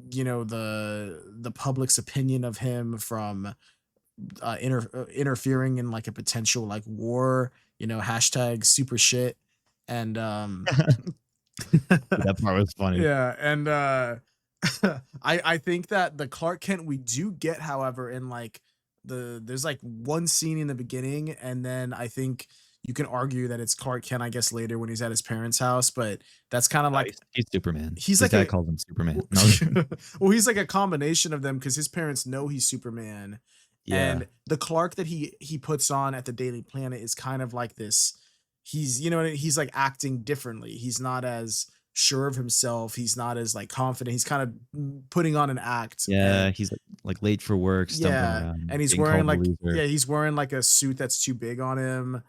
you know, the public's opinion of him from interfering in like a potential like war, you know, hashtag super shit. And That part was funny. yeah, and I think that the Clark Kent we do get, however, in like there's like one scene in the beginning, and then I think you can argue that it's Clark Kent, I guess, later when he's at his parents' house, but that's kind of No, like he's Superman. he's His like dad a calls him Superman. well, No, well, he's like a combination of them because his parents know he's Superman, yeah, and the Clark that he puts on at the Daily Planet is kind of like this. He's, you know, he's like acting differently. He's not as sure of himself. He's not as like confident. He's kind of putting on an act, and yeah, he's like late for work, stumbling yeah, around, and he's getting wearing called a like loser. yeah, he's wearing like a suit that's too big on him.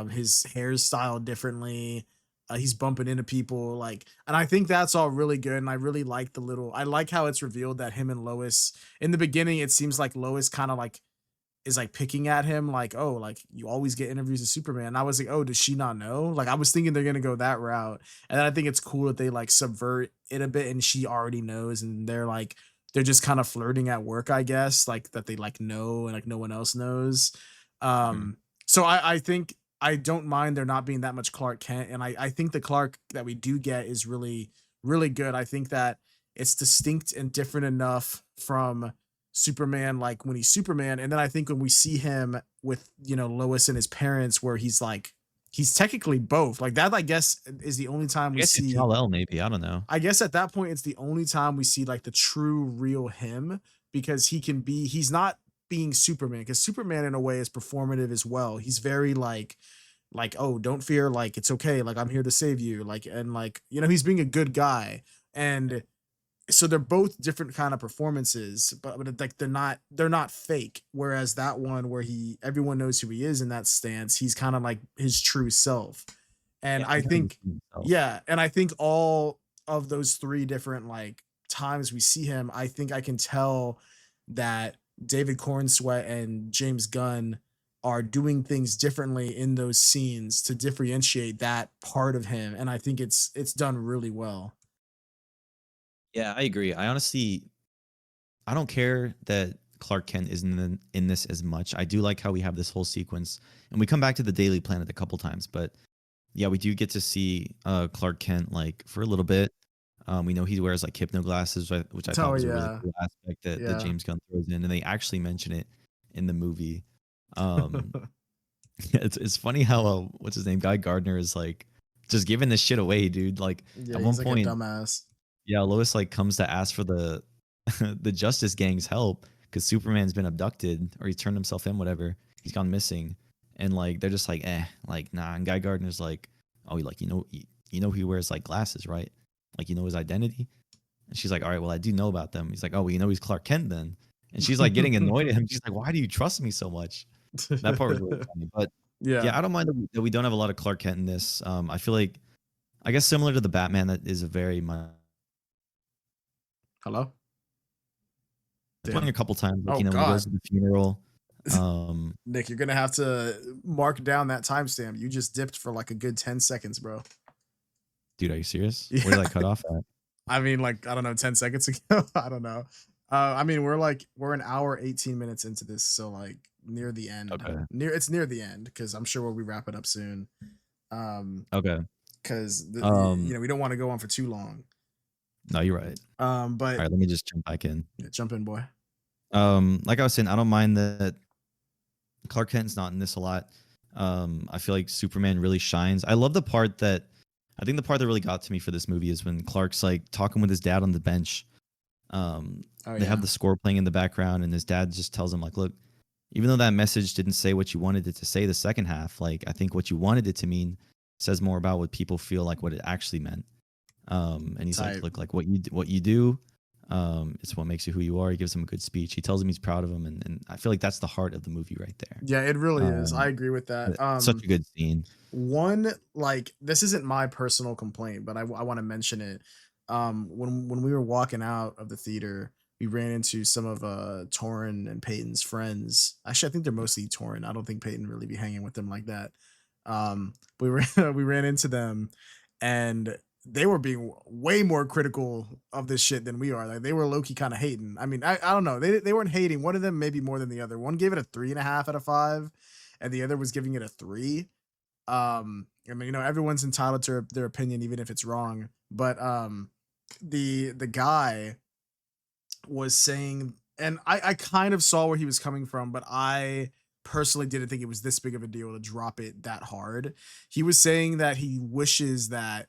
His hair's styled differently. He's bumping into people like, and I think that's all really good. And I really like I like how it's revealed that him and Lois in the beginning, it seems like Lois kind of like is like picking at him, like, oh, like you always get interviews with Superman. And I was like, oh, does she not know? Like, I was thinking they're gonna go that route. And then I think it's cool that they like subvert it a bit and she already knows, and they're just kind of flirting at work, I guess, like that they like know and like no one else knows. Mhm. So I think I don't mind there not being that much Clark Kent, and I think the Clark that we do get is really good. I think that it's distinct and different enough from Superman, like when he's Superman, and then I think when we see him with Lois and his parents, where he's technically both like that. I guess is the only time I we guess it's see. Jal-El maybe, I don't know. I guess at that point, it's the only time we see like the true, real him because he's not being Superman because Superman in a way is performative as well. He's very like, oh, don't fear, like it's okay, like I'm here to save you, like and like he's being a good guy, and so they're both different kind of performances, but like they're not fake. Whereas that one where he everyone knows who he is in that stance, he's kind of like his true self. And Yeah, I he's not even think, himself. yeah, and I think all of those three different like times we see him, I think I can tell that David Cornsweet and James Gunn are doing things differently in those scenes to differentiate that part of him. And I think it's done really well. Yeah, I agree. I don't care that Clark Kent isn't in this as much. I do like how we have this whole sequence, and we come back to the Daily Planet a couple times, but yeah, we do get to see Clark Kent like for a little bit. We know he wears like hypno glasses, which I thought Oh was a really yeah. cool aspect that Yeah. James Gunn throws in, and they actually mention it in the movie. Um, it's funny how what's his name, Guy Gardner is like just giving this shit away, dude. Like Yeah, at one he's like a point, dumbass. yeah, Lois like comes to ask for the the Justice Gang's help because Superman's been abducted or he turned himself in, whatever. He's gone missing, and like they're just like, like nah. And Guy Gardner's like, oh, like you know he wears like glasses, right? Like you know his identity. And she's like, all right, well I do know about them. He's like, oh, well you know he's Clark Kent then. And she's like getting annoyed at him. She's like, why do you trust me so much? That part was really funny. But Yeah. yeah, I don't mind that we don't have a lot of Clark Kent in this. I feel like I guess similar to the Batman, that is a very much Hello? playing Damn. a couple times, like Oh when he goes god. to the funeral. Um, Nick, you're gonna have to mark down that timestamp. You just dipped for like a good 10 seconds, bro. dude, are you serious? Where Yeah. did I cut off at? I mean, like, I don't know, 10 seconds ago. I don't know. I mean, we're an hour, 18 minutes into this, so like near the end. Okay. Near the end, because I'm sure we'll be wrapping up soon. Um, Okay. because Um, we don't want to go on for too long. no, you're right. But All right, let me just jump back in. yeah, jump in, boy. Like I was saying, I don't mind that Clark Kent's not in this a lot. I feel like Superman really shines. I love the part that I think the part that really got to me for this movie is when Clark's like talking with his dad on the bench. Oh They have yeah, the score playing in the background, and his dad just tells him like, "Look, even though that message didn't say what you wanted it to say the second half, like I think what you wanted it to mean says more about what people feel like what it actually meant." And he's like, type. "Look, like what you do, it's what makes you who you are." He gives him a good speech. He tells him he's proud of him, and I feel like that's the heart of the movie right there. Yeah, it really is. I Um, agree with that. Such a good scene. One like this isn't my personal complaint, but I want to mention it. When we were walking out of the theater, we ran into some of Torin and Peyton's friends. Actually, I think they're mostly Torin. I don't think Peyton really be hanging with them like that. We ran we ran into them, and they were being way more critical of this shit than we are. Like they were low key kind of hating. I mean, I don't know. They weren't hating. One of them maybe more than the other. One gave it a 3.5 out of 5, and the other was giving it a 3. I mean, everyone's entitled to their opinion even if it's wrong, but the guy was saying, and I kind of saw where he was coming from, but I personally didn't think it was this big of a deal to drop it that hard. He was saying that he wishes that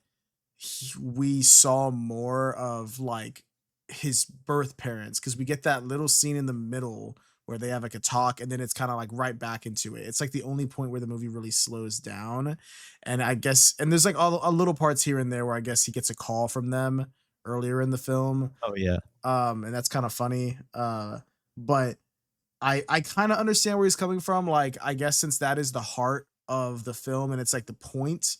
we saw more of like his birth parents, because we get that little scene in the middle where they have like a talk, and then it's kind of like right back into it. It's like the only point where the movie really slows down. And I guess, and there's like all a little parts here and there where I guess he gets a call from them earlier in the film. Oh yeah. And that's kind of funny. But I kind of understand where he's coming from. Like, I guess since that is the heart of the film and it's like the point,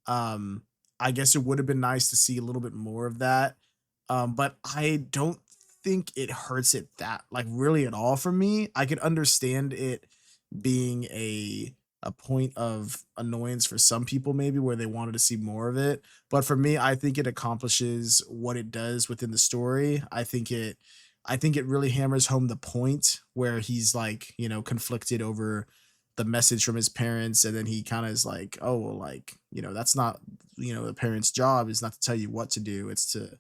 I guess it would have been nice to see a little bit more of that. But I don't think it hurts it that like really at all for me. I could understand it being a point of annoyance for some people maybe where they wanted to see more of it, but for me I think it accomplishes what it does within the story. I think it really hammers home the point where he's like, conflicted over the message from his parents, and then he kind of is like, oh well, like, that's not, the parents' job is not to tell you what to do, it's to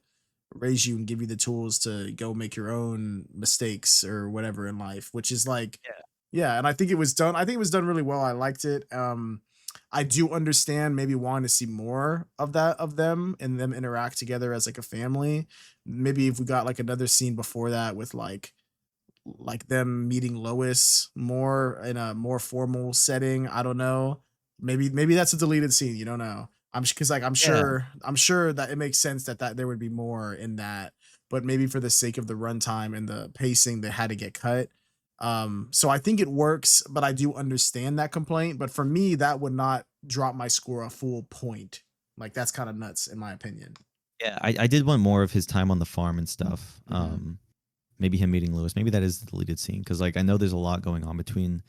raise you and give you the tools to go make your own mistakes or whatever in life, which is like, Yeah. yeah, and I think it was done really well. I liked it. I do understand maybe wanting to see more of that of them and them interact together as like a family. Maybe if we got like another scene before that with like them meeting Lois more in a more formal setting. I don't know. Maybe that's a deleted scene. You don't know. Because like I'm Yeah. sure I'm sure that it makes sense that there would be more in that, but maybe for the sake of the runtime and the pacing, they had to get cut. So I think it works, but I do understand that complaint. But for me, that would not drop my score a full point. Like that's kind of nuts in my opinion. Yeah, I did want more of his time on the farm and stuff. Hmm. Maybe him meeting Lewis. Maybe that is the deleted scene because like I know there's a lot going on between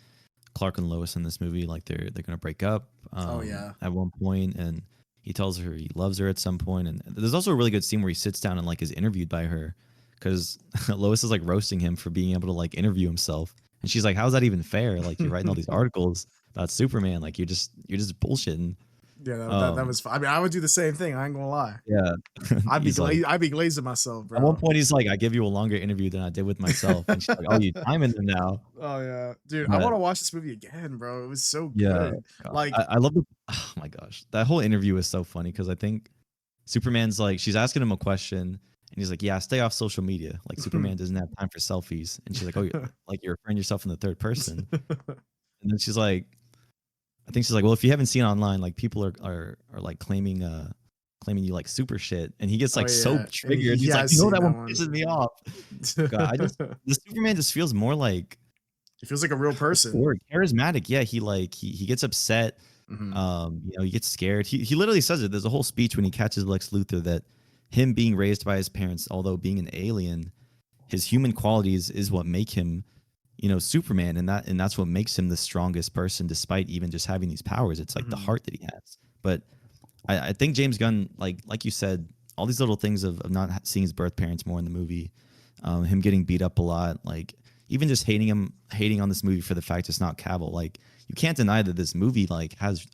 Clark and Lois in this movie. Like they're gonna break up Oh yeah. at one point, and he tells her he loves her at some point. And there's also a really good scene where he sits down and like is interviewed by her because Lois is like roasting him for being able to like interview himself, and she's like, "How's that even fair? Like you're writing all these articles about Superman. Like you're just bullshitting." Yeah, that Um, was fun. I mean, I would do the same thing. I ain't gonna lie. yeah, he's like. I'd be glazing myself, At one bro. point, he's like, "I give you a longer interview than I did with myself," and she's like, "Oh, you timing them now?" Oh yeah, dude, I But want to watch this movie again, bro. It was so yeah, good. God, Like, I love the. Oh my gosh, that whole interview is so funny because I think Superman's like, she's asking him a question, and he's like, "Yeah, stay off social media. Like, Superman doesn't have time for selfies." And she's like, "Oh, like you're referring yourself in the third person." And then she's like, I think she's like, "Well, if you haven't seen online, like people are like claiming you like super shit," and he gets oh like so yeah, and triggered. he He's like, has "You know seen that that one one. pisses me off." God, I just the Superman just feels more like He feels like a real what's the person. word? Charismatic. Yeah, he like he gets upset. Hmm. He gets scared. He literally says it. There's a whole speech when he catches Lex Luthor that him being raised by his parents, although being an alien, his human qualities is what make him, Superman, and that's what makes him the strongest person, despite even just having these powers. It's like the Hmm. heart that he has. But I think James Gunn, like you said, all these little things of not seeing his birth parents more in the movie, him getting beat up a lot, like even just hating on this movie for the fact it's not Cavill. Like you can't deny that this movie like has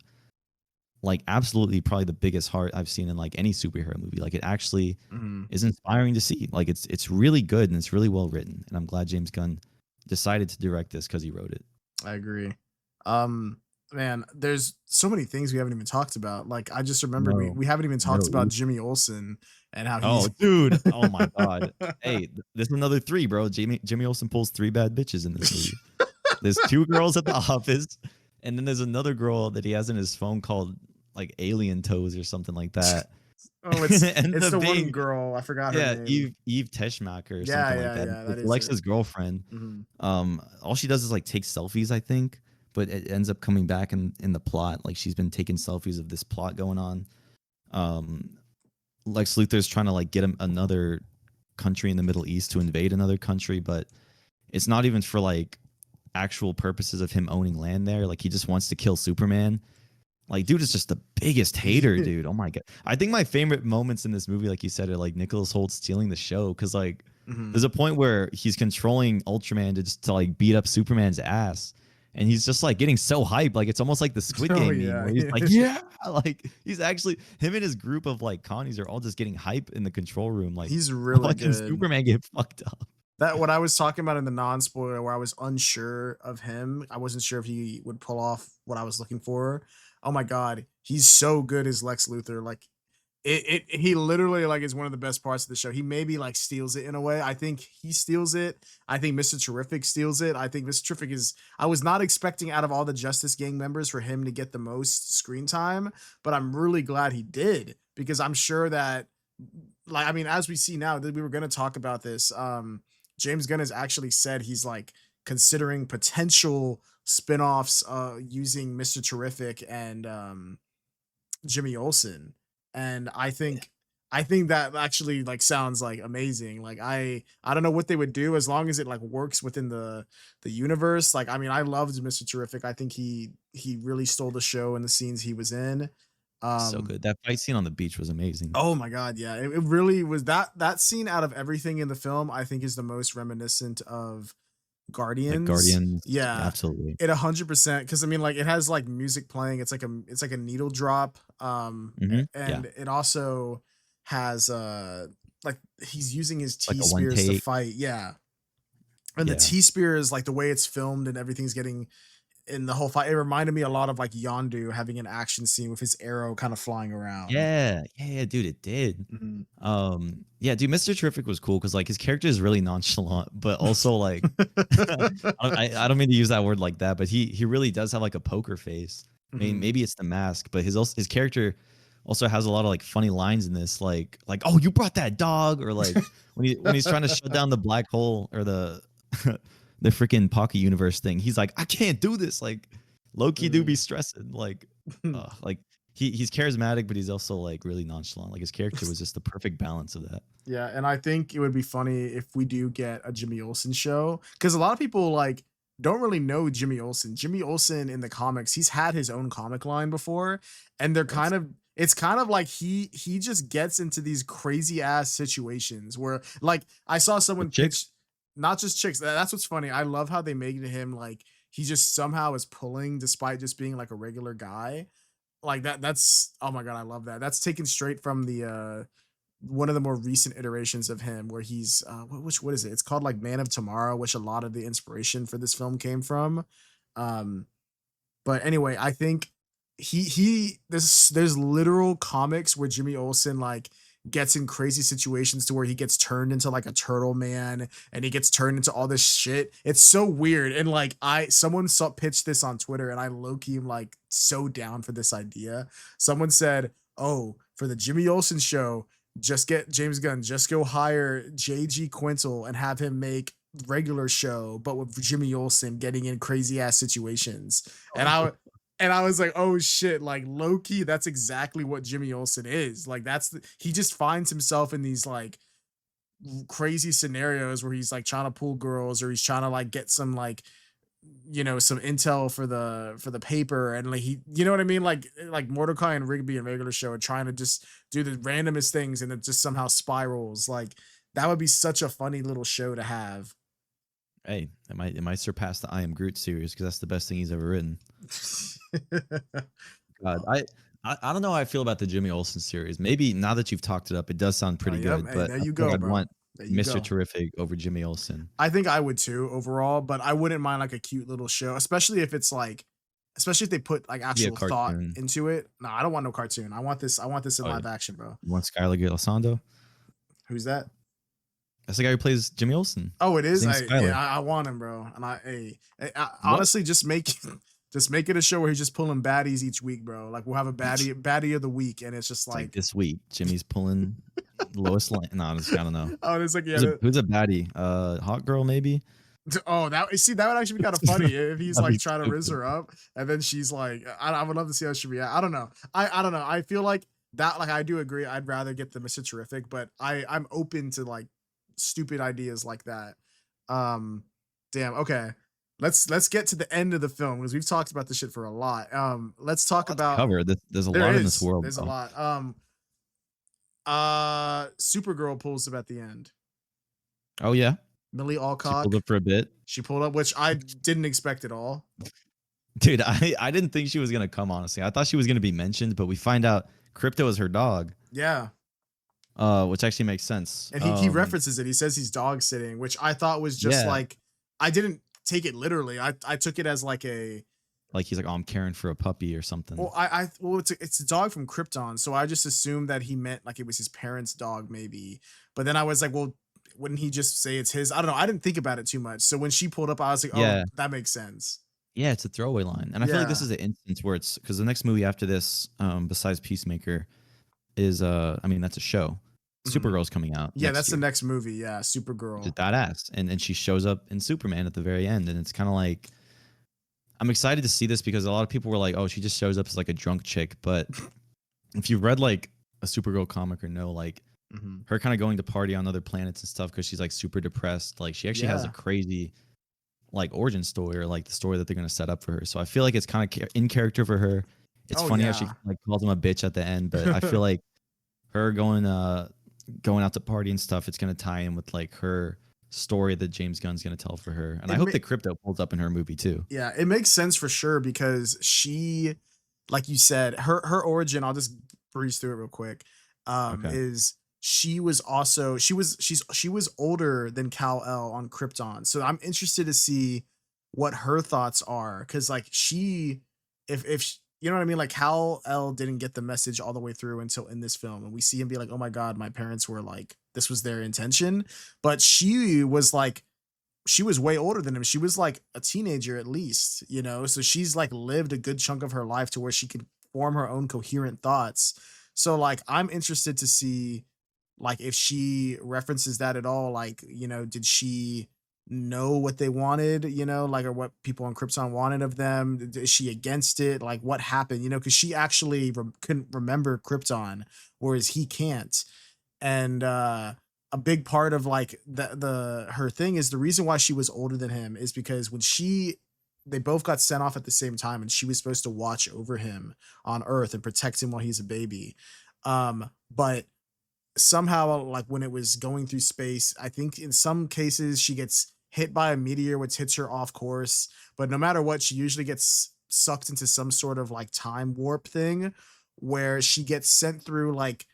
like absolutely probably the biggest heart I've seen in like any superhero movie. Like it actually Hmm. is inspiring to see. Like it's really good and it's really well written. And I'm glad James Gunn decided to direct this because he wrote it. I agree. Um, man, there's so many things we haven't even talked about. Like, I just remembered we No, we haven't even talked no. about Jimmy Olsen and how Oh, he's. dude. Oh my God. Hey, this is another three, bro. Jimmy Olsen pulls three bad bitches in this movie. There's two girls at the office, and then there's another girl that he has in his phone called like Alien Toes or something like that. Oh, And it's it ends it's up the one being girl. I forgot her yeah, name. Eve Teschmacher or Yeah, something like yeah, that. yeah. That It's is it. Alexa's girlfriend. Mhm. All she does is like take selfies, I think, but it ends up coming back in the plot. Like she's been taking selfies of this plot going on. Um, Lex Luthor's trying to like get him another country in the Middle East to invade another country, but it's not even for like actual purposes of him owning land there. Like he just wants to kill Superman. Like, dude is just the biggest hater, dude. Oh my god. I think my favorite moments in this movie, like you said, are like Nicholas Holt stealing the show. Cause like Mhm. there's a point where he's controlling Ultraman to just to like beat up Superman's ass. And he's just like getting so hyped. Like it's almost like the Squid Oh Game meme yeah. where he's like, yeah. Like he's actually him and his group of like connies are all just getting hype in the control room, like He's really watching good. Superman get fucked up. That what I was talking about in the non-spoiler where I was unsure of him. I wasn't sure if he would pull off what I was looking for. Oh my god, he's so good as Lex Luthor. Like he literally like is one of the best parts of the show. He maybe like steals it in a way. I think he steals it. I think Mr. Terrific steals it. I think Mr. Terrific is I was not expecting out of all the Justice Gang members for him to get the most screen time, but I'm really glad he did because I'm sure that like I mean as we see now that we were going to talk about this James Gunn has actually said he's like considering potential spin-offs using Mr. Terrific and Jimmy Olsen. And I think I think that actually like sounds like amazing. Like I don't know what they would do as long as it like works within the universe. Like I mean, I loved Mr. Terrific. I think he really stole the show in the scenes he was in. So Um good. That fight scene on the beach was amazing. oh my god, yeah. It really was that scene out of everything in the film, I think is the most reminiscent of Like Guardians. Guardians, Yeah. absolutely. It 100% because I mean like it has like music playing. It's like a needle drop. Yeah, And it also has like he's using his like T a one spears to take. fight. Yeah. And the Yeah. T spears, like the way it's filmed and everything's getting in the whole fight, it reminded me a lot of like Yondu having an action scene with his arrow kind of flying around. Yeah, yeah, yeah, dude, it did. Mhm. Yeah, dude, Mr. Terrific was cool because like his character is really nonchalant, but also like I don't mean to use that word like that, but he really does have like a poker face. I mean, Mhm. maybe it's the mask, but his character also has a lot of like funny lines in this, like oh you brought that dog, or like when he's trying to shut down the black hole or the the freaking pocket universe thing, he's like I can't do this, like low key do be Mm. stressing, like he's charismatic, but he's also like really nonchalant. Like his character was just the perfect balance of that. Yeah, and I think it would be funny if we do get a Jimmy Olsen show because a lot of people like don't really know Jimmy Olsen. Jimmy Olsen in the comics, he's had his own comic line before, and they're Yes. kind of it's kind of like he just gets into these crazy ass situations where like I saw With someone pitch chicks, not just chicks. That's what's funny. I love how they made him like he just somehow is pulling despite just being like a regular guy. Like that's oh my god, I love that. That's taken straight from the one of the more recent iterations of him where he's what is it? It's called like Man of Tomorrow, which a lot of the inspiration for this film came from. Um, but anyway, I think he there's literal comics where Jimmy Olsen like gets in crazy situations to where he gets turned into like a turtle man and he gets turned into all this shit. It's so weird. And like someone saw pitched this on Twitter and I low-key am like so down for this idea. Someone said, "Oh, for the Jimmy Olsen show, just get James Gunn, just go hire JG Quintel and have him make regular show, but with Jimmy Olsen getting in crazy ass situations." And I was like, oh shit, like low key, that's exactly what Jimmy Olsen is. Like he just finds himself in these like crazy scenarios where he's like trying to pull girls or he's trying to like get some like some intel for the paper and like he you know what I mean like Mordecai and Rigby and regular show are trying to just do the randomest things and it just somehow spirals like that would be such a funny little show to have. hey, it might surpass the I Am Groot series because that's the best thing he's ever written. God, I don't know how I feel about the Jimmy Olsen series. Maybe now that you've talked it up, it does sound pretty Yep, good, hey, but there I you feel go, like I'd bro. want There you Mr. go. Terrific over Jimmy Olsen. I think I would too overall, but I wouldn't mind like a cute little show, especially if it's like, especially if they put like Be a actual thought cartoon. into it. No, I don't want no cartoon. I want this in Oh, live action, bro. you want Skylar Gilisando? Who's that? That's the guy who plays Jimmy Olsen. Oh, it His is. name's Skylar. I want him, bro. And What? honestly just make just make it a show where he's just pulling baddies each week, bro. Like we'll have a baddie of the week, and it's just It's like like, this week, Jimmy's pulling Lois Lane. No, I don't know. oh, it's like Who's a who's a baddie? Hot girl maybe. oh, that see that would actually be kind of funny if he's That'd like be trying to riz stupid. her up, and then she's like, I would love to see how she react. I don't know. I don't know. I feel like that. Like I do agree. I'd rather get the Mr. Terrific, but I'm open to like stupid ideas like that. Um, damn. Okay, let's get to the end of the film because we've talked about this shit for a lot. Let's talk Lots to about cover. There's a lot in this world, there's a bro. lot. Supergirl pulls up at the end. Oh yeah, Millie she pulled Alcock. up for a bit. She pulled up, which I didn't expect at all. Dude, I didn't think she was gonna come, honestly. I thought she was gonna be mentioned, but we find out Crypto is her dog, Yeah. which actually makes sense. And he references it. He says he's dog sitting, which I thought was just Yeah, like I didn't take it literally. I took it as like a like he's like, oh, I'm caring for a puppy or something. well it's a dog from Krypton, so I just assumed that he meant like it was his parents' dog maybe. But then I was like, well, wouldn't he just say it's his? I don't know. I didn't think about it too much. So when she pulled up, I was like, oh, Yeah, that makes sense. yeah, it's a throwaway line, and I feel like this Yeah. is an instance where it's because the next movie after this, besides Peacemaker, is I mean that's a show. Mhm. Supergirl's coming out Yeah, next that's the year. next movie. Yeah, Which is Supergirl. badass, and she shows up in Superman at the very end, and it's kind of like I'm excited to see this because a lot of people were like, oh, she just shows up as like a drunk chick, but if you've read like Supergirl comic or no, like Mhm. her kind of going to party on other planets and stuff because she's like super depressed. Like she actually has a Yeah. crazy like origin story or like the story that they're gonna set up for her. So I feel like it's kind of in character for her. It's Oh funny how she yeah. like calls him a bitch at the end, but I feel like her going out to party and stuff, it's gonna tie in with like her story that James Gunn's gonna tell for her. And I It hope ma that Crypto pulls up in her movie too. Yeah, it makes sense for sure because she, like you said, her origin, I'll just breeze through it real quick. Okay. Is she was also she was older than Kal-El on Krypton. So I'm interested to see what her thoughts are cuz like she if you know what I mean, like Kal-El didn't get the message all the way through until in this film, and we see him be like, "Oh my god, my parents were like this was their intention." But she was way older than him. She was like a teenager at least, you know? So she's like lived a good chunk of her life to where she could form her own coherent thoughts. So like I'm interested to see like if she references that at all, like, you know, did she know what they wanted, you know, like or what people on Krypton wanted of them? Is she against it? Like what happened, you know, because she actually couldn't remember Krypton, whereas he can't. And a big part of like the her thing is the reason why she was older than him is because when they both got sent off at the same time and she was supposed to watch over him on Earth and protect him while he's a baby. But somehow like when it was going through space, I think in some cases she gets hit by a meteor which hits her off course, but no matter what she usually gets sucked into some sort of like time warp thing where she gets sent through like,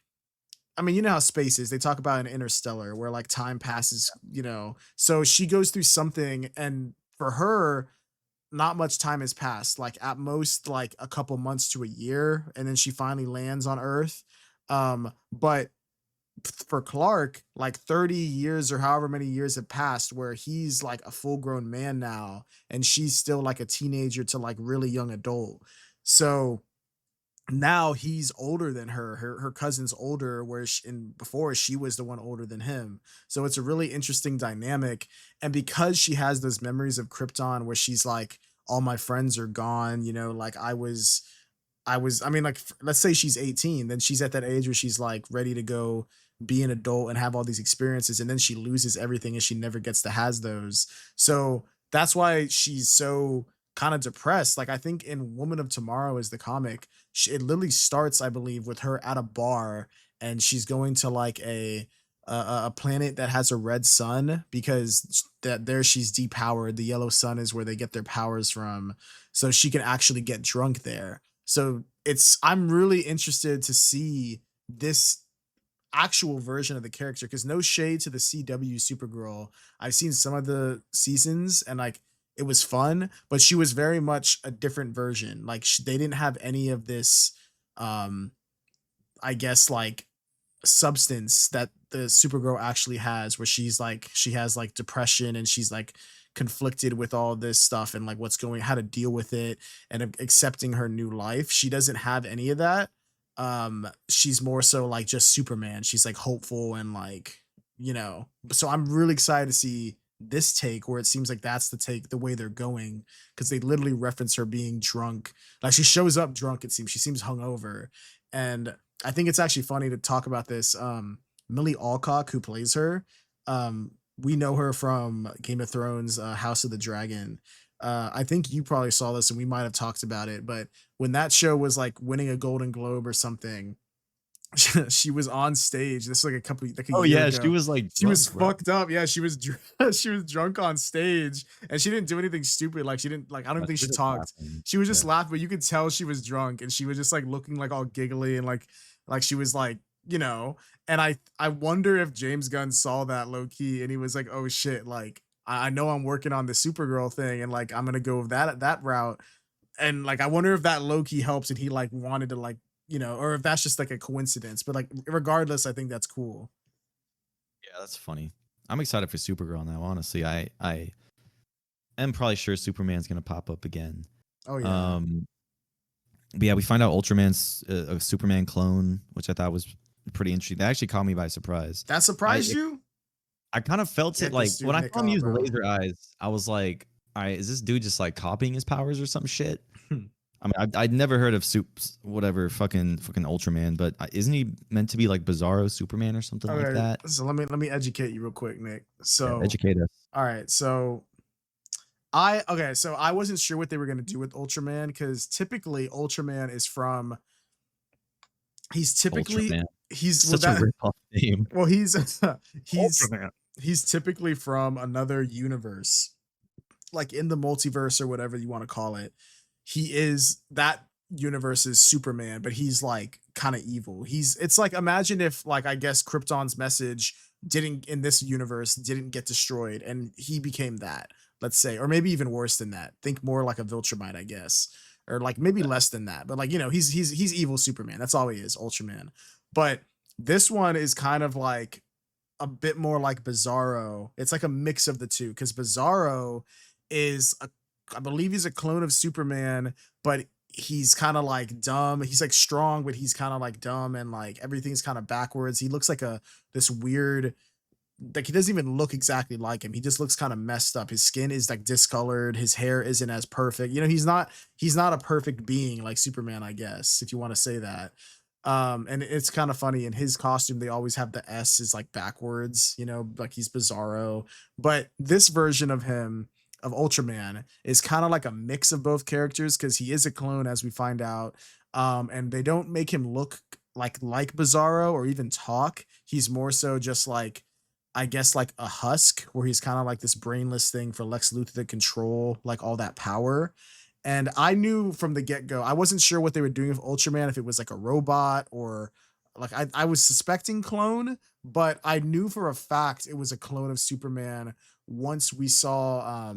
I mean, you know how space is. They talk about an interstellar where like time passes, you know. So she goes through something, and for her, not much time has passed. Like at most, like a couple months to a year, and then she finally lands on Earth. But for Clark, like 30 years or however many years have passed, where he's like a full grown man now, and she's still like a teenager to like really young adult. So now he's older than her. Her cousin's older, where and before she was the one older than him. So it's a really interesting dynamic. And because she has those memories of Krypton, where she's like, all my friends are gone, you know, like I mean, like, let's say she's 18, then she's at that age where she's like ready to go be an adult and have all these experiences. And then she loses everything and she never gets to has those. So that's why she's so kind of depressed. Like, I think in Woman of Tomorrow is the comic, it literally starts, I believe, with her at a bar and she's going to like a planet that has a red sun because that there she's depowered. The yellow sun is where they get their powers from. So she can actually get drunk there. So I'm really interested to see this actual version of the character because no shade to the CW Supergirl. I've seen some of the seasons and like it was fun, but she was very much a different version. Like they didn't have any of this, um, I guess like substance that the Supergirl actually has, where she's like she has like depression and she's like conflicted with all this stuff and like what's going how to deal with it and accepting her new life. She doesn't have any of that. She's more so like just Superman. She's like hopeful and like, you know. So I'm really excited to see this take where it seems like that's the take the way they're going because they literally reference her being drunk. Like she shows up drunk, it seems. She seems hungover. And I think it's actually funny to talk about this. Millie Alcock, who plays her, we know her from Game of Thrones, House of the Dragon. I think you probably saw this, and we might have talked about it. But when that show was like winning a Golden Globe or something, she was on stage. This is like like a Oh year yeah, she ago. was like She was drunk, bro. fucked up. Yeah, she was she was drunk on stage, and she didn't do anything stupid. Like she didn't like I don't No, think she she was just talked. laughing. She was just Yeah. laughing, but you could tell she was drunk, and she was just like looking like all giggly and like she was like, you know. And I wonder if James Gunn saw that low key, and he was like, oh shit, like I know I'm working on the Supergirl thing, and like I'm gonna go that route. And like I wonder if that low key helps, and he like wanted to like, you know, or if that's just like a coincidence. But like regardless, I think that's cool. Yeah, that's funny. I'm excited for Supergirl now, honestly. I am probably sure Superman's gonna pop up again. Oh yeah. Um but yeah, we find out Ultraman's a Superman clone, which I thought was pretty interesting. That actually caught me by surprise. That I surprised it, you? I kind of felt it Get like this when dude I Nick saw him off, use bro. laser eyes, I was like, all right, is this dude just like copying his powers or some shit? I mean, I'd never heard of whatever fucking Ultraman, but isn't he meant to be like Bizarro Superman or something like Okay, that? so let me educate you real quick, Nick. Yeah, So, educate us. all right, so I wasn't sure what they were gonna do with Ultraman because typically Ultraman is from he's typically Ultraman. he's well Such a that rip off name. well he's Ultraman. he's typically from another universe, like in the multiverse or whatever you want to call it. He is that universe's Superman, but he's like kind of evil. It's like imagine if like I guess Krypton's message didn't in this universe didn't get destroyed and he became that, let's say, or maybe even worse than that. Think more like a Viltrumite, I guess. Or like maybe less than that. But like, he's evil Superman. That's all he is, Ultraman. But this one is kind of like a bit more like Bizarro. It's like a mix of the two because Bizarro is I believe he's a clone of Superman, but he's kind of like dumb. He's like strong, but he's kind of like dumb and like everything's kind of backwards. He looks like a this weird like he doesn't even look exactly like him. He just looks kind of messed up. His skin is like discolored. His hair isn't as perfect. He's not a perfect being like Superman, I guess, if you want to say that. And it's kind of funny in his costume they always have the S is like backwards, like he's Bizarro. But this version of him of Ultraman is kind of like a mix of both characters because he is a clone as we find out. And they don't make him look like Bizarro or even talk. He's more so just like I guess like a husk where he's kind of like this brainless thing for Lex Luthor to control like all that power. And I knew from the get-go, I wasn't sure what they were doing with Ultraman, if it was like a robot or like I was suspecting clone, but I knew for a fact it was a clone of Superman once we saw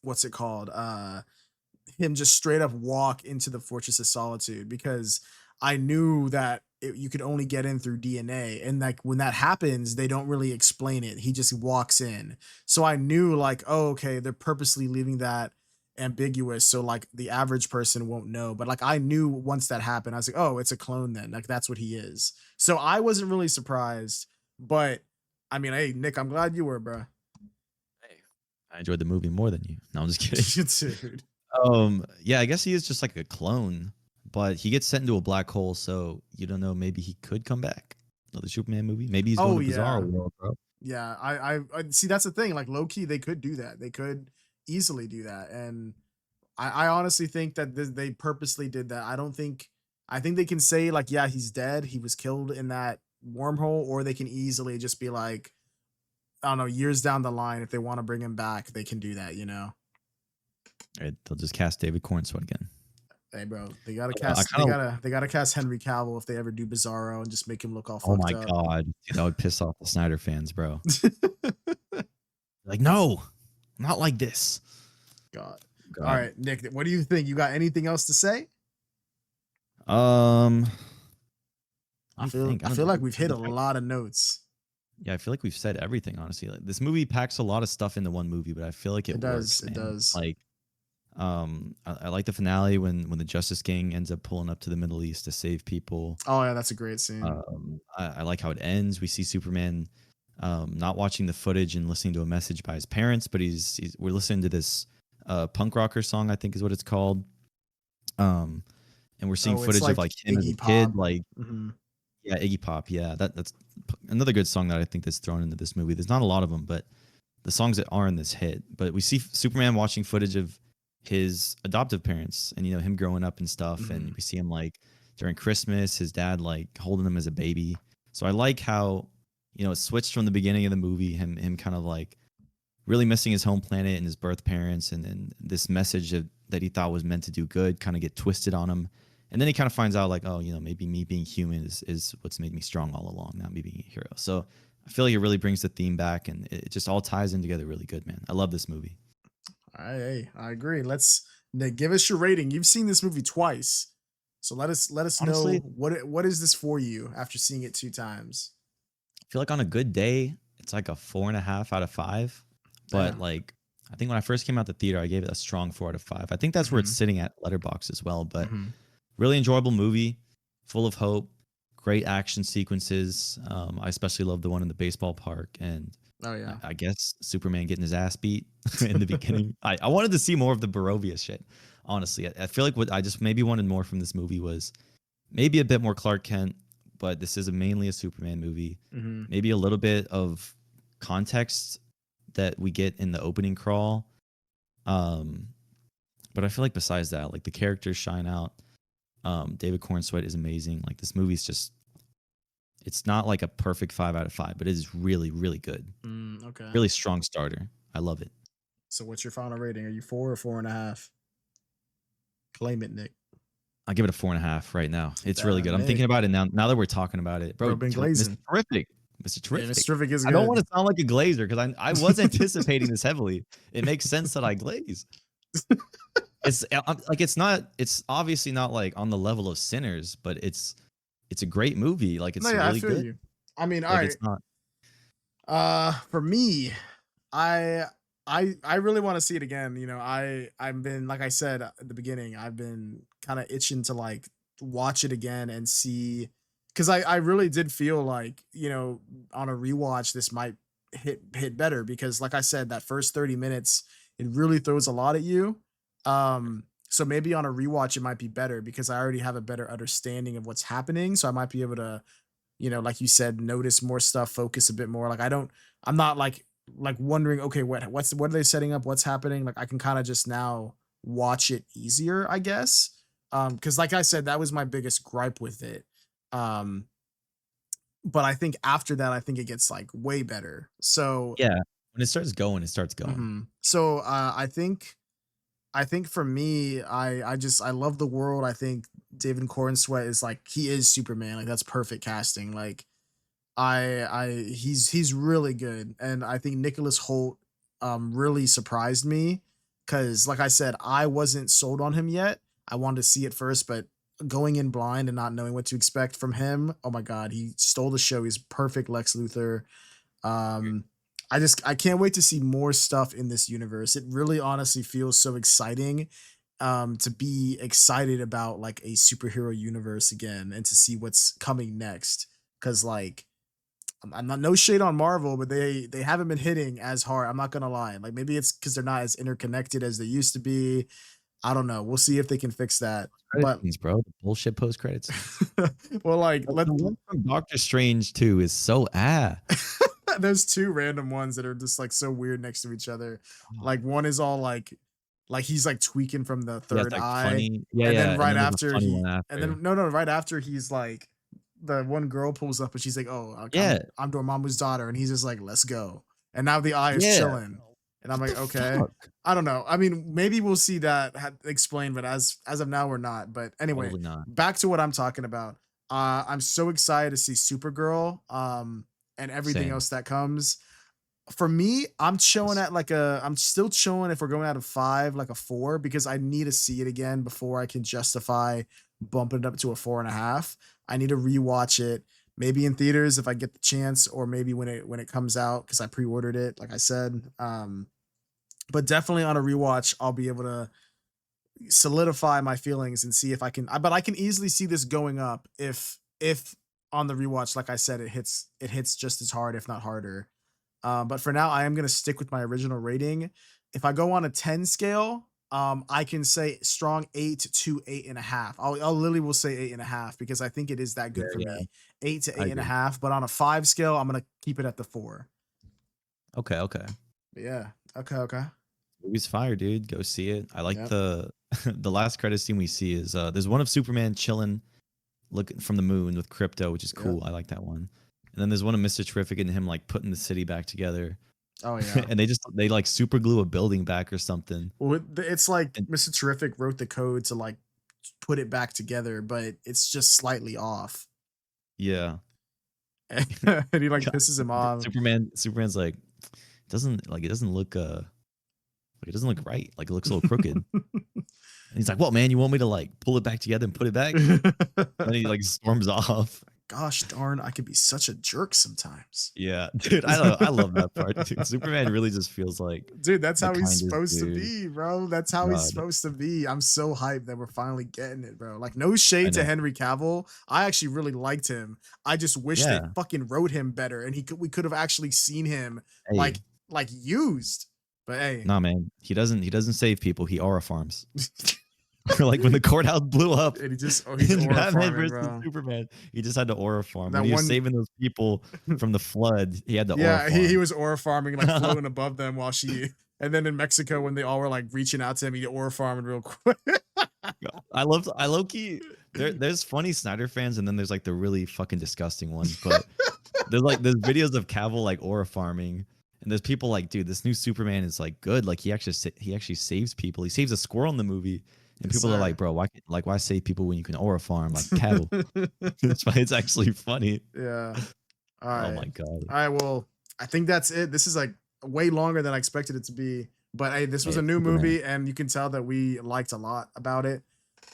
what's it called? Him just straight up walk into the Fortress of Solitude because I knew that you could only get in through DNA. And like when that happens, they don't really explain it. He just walks in. So I knew like, oh, okay, they're purposely leaving that ambiguous. So like the average person won't know. But like I knew once that happened, I was like, oh, it's a clone then. Like that's what he is. So I wasn't really surprised. But I mean, hey, Nick, I'm glad you were, bro. Hey, I enjoyed the movie more than you. No, I'm just kidding. Dude. Yeah, I guess he is just like a clone, but he gets sent into a black hole, so you don't know. Maybe he could come back. Another Superman movie. Maybe he's going Oh to Bizarro yeah. World, bro. Yeah, I see. That's the thing. Like low key, they could do that. They could easily do that, and I honestly think that they purposely did that. I don't think. I think they can say like, yeah, he's dead. He was killed in that wormhole, or they can easily just be like, I don't know, years down the line, if they want to bring him back, they can do that. Right, they'll just cast David Cornswell again. Hey, bro, they gotta I cast. They kind of. gotta. They gotta cast Henry Cavill if they ever do Bizarro and just make him look all Oh fucked my up. god, dude, that would piss off the Snyder fans, bro. Like, no, not like this. God. All God. right, Nick. What do you think? You got anything else to say? Um, I Let me feel. think. I I don't feel know. like we've hit The a fact, lot of notes. yeah, I feel like we've said everything. Honestly, like this movie packs a lot of stuff into one movie, but I feel like It it does. works, It man. does. Like, I like the finale when the Justice Gang ends up pulling up to the Middle East to save people. Oh yeah, that's a great scene. I like how it ends. We see Superman, not watching the footage and listening to a message by his parents, but we're listening to this punk rocker song, I think is what it's called. Um, and we're seeing Oh, it's footage of like like him as a Iggy kid, Pop. like Hmm. yeah, Iggy Pop. Yeah, that's another good song that I think that's thrown into this movie. There's not a lot of them, but the songs that are in this hit. But we see Superman watching footage of his adoptive parents and him growing up and stuff, and Hmm. we see him like during Christmas, his dad like holding him as a baby. So I like how it switched from the beginning of the movie, him kind of like really missing his home planet and his birth parents, and then this message that he thought was meant to do good kind of get twisted on him. And then he kind of finds out like, oh, maybe me being human is what's made me strong all along, not me being a hero. So I feel like it really brings the theme back, and it just all ties in together really good, man. I love this movie. I agree. Let's Nick, give us your rating. You've seen this movie twice, so let us know Honestly, what is this for you after seeing it two times. I feel like on a good day, it's like a 4.5 out of 5. Yeah. But like, I think when I first came out the theater, I gave it a strong 4 out of 5. I think that's where it's Hmm. sitting at Letterbox as well. But Hmm. really enjoyable movie, full of hope, great action sequences. I especially love the one in the baseball park, and Oh yeah. I guess Superman getting his ass beat in the beginning. I wanted to see more of the Barovia shit. Honestly, I feel like what I just maybe wanted more from this movie was maybe a bit more Clark Kent, but this is mainly a Superman movie. Hmm. Maybe a little bit of context that we get in the opening crawl. Um, but I feel like besides that, like the characters shine out. David Cornsweet is amazing. Like this movie's just, it's not like a perfect 5 out of 5, but it is really, really good. Okay. Really strong starter. I love it. So what's your final rating? Are you 4 or 4.5? Claim it, Nick. I'll give it a 4.5 right now. It's really good. I'm Nick, thinking about it now. Now that we're talking about it, bro, bro, been Mr. glazing. Terrific, Mr. Yeah, Miss Terrific. Terrific is I don't want good. to sound like a glazer because I was anticipating this heavily. It makes sense that I glaze. It's like it's not. It's obviously not like on the level of Sinners, but it's a great movie. Like No, it's yeah, I really feel good. you. I mean, all Like right. it's not. For me, I I really want to see it again. You know, I've been like I said at the beginning, I've been kind of itching to like watch it again and see because I really did feel like, you know, on a rewatch this might hit better because like I said, that first 30 minutes, it really throws a lot at you. So maybe on a rewatch it might be better because I already have a better understanding of what's happening. So I might be able to, you know, like you said, notice more stuff, focus a bit more. Like I'm not like wondering, okay, what are they setting up? What's happening? Like I can kind of just now watch it easier, I guess. Because like I said, that was my biggest gripe with it. Um, but I think after that, I think it gets like way better. So, Yeah, when it starts going, it starts going. so I think for me, I love the world. I think David Cornsweet is like he is Superman. Like that's perfect casting. Like he's really good, and I think Nicholas Holt really surprised me because, like I said, I wasn't sold on him yet. I wanted to see it first, but going in blind and not knowing what to expect from him, oh my god, he stole the show. He's perfect Lex Luthor. Um, I can't wait to see more stuff in this universe. It really honestly feels so exciting to be excited about like a superhero universe again and to see what's coming next. Cause like I'm not no shade on Marvel, but they haven't been hitting as hard. I'm not gonna lie. Like maybe it's because they're not as interconnected as they used to be. I don't know. We'll see if they can fix that. Credit But scenes, bro. The bullshit post credit scenes. well, like Like, let the one from Doctor Strange too is so there's two random ones that are just like so weird next to each other. God. Like one is all like he's like tweaking from the Yeah, it's third like eye, funny. Yeah, and then yeah. And right then there's a after funny he one and after. then no right after he's like the one girl pulls up and she's like, "Oh, like, Yeah, I'm Dormammu's daughter," and he's just like, "Let's go." And now the eye is yeah. chilling, and I'm What like, the "Okay." fuck? I don't know. I mean, maybe we'll see that explained, but as of now, we're not. But anyway, Probably not. back to what I'm talking about. I'm so excited to see Supergirl, and everything Same. else that comes. For me, I'm chilling Yes. at like I'm still chilling if we're going out of 5, like a 4, because I need to see it again before I can justify bumping it up to a 4.5. I need to rewatch it, maybe in theaters if I get the chance, or maybe when it comes out because I pre-ordered it, like I said. But definitely on a rewatch, I'll be able to solidify my feelings and see if I can. But I can easily see this going up if on the rewatch, like I said, it hits just as hard, if not harder. But for now, I am gonna stick with my original rating. If I go on a 10 scale, I can say strong 8 to 8.5. I'll literally will say 8.5 because I think it is that Yeah, good for yeah. me. Eight to I eight and a agree. half, but on a 5 scale, I'm gonna keep it at the 4. Okay, okay. But yeah. Okay. Okay. Movie's fire, dude. Go see it. I like Yep. the the last credit scene we see is there's one of Superman chilling, looking from the moon with Crypto, which is Yep. cool. I like that one. And then there's one of Mr. Terrific and him like putting the city back together. Oh yeah. And they like super glue a building back or something. Well, it's like And Mr. Terrific wrote the code to like put it back together, but it's just slightly off. yeah. And he like God, pisses him off. Superman's like it doesn't look like it doesn't look right. Like it looks a little crooked. And he's like, "What, man? You want me to like pull it back together and put it back?" And then he like storms off. Gosh darn, I could be such a jerk sometimes. Yeah, dude, I don't. I love that part. Dude. Superman really just feels like Dude, that's the how he's kindest supposed to dude. be, bro. That's how he's God, supposed to be. I'm so hyped that we're finally getting it, bro. Like, no I shade to know. Henry Cavill. I actually really liked him. I just wish they Yeah. fucking wrote him better, and we could have actually seen him like Hey, like used. But hey, nah, man. He doesn't save people. He aura farms. Or like when the courthouse blew up And he's in aura Batman farming, versus bro. Superman, he just had to aura farm. When That he was one, saving those people from the flood, he had to aura yeah, he farm. was aura farming, like floating above them while she. And then in Mexico, when they all were like reaching out to him, he aura farming real quick. I low key there's funny Snyder fans and then there's like the really fucking disgusting ones. But there's videos of Cavill like aura farming, and there's people like, dude, this new Superman is like good. Like he actually saves people. He saves a squirrel in the movie, and Yes, people are like, sir. bro, why save people when you can aura farm like Cavill? It's actually funny. Yeah. All Oh right. my god. All right. Well, I think that's it. This is like way longer than I expected it to be. But hey, this was Hey, a it's new Superman. movie, and you can tell that we liked a lot about it.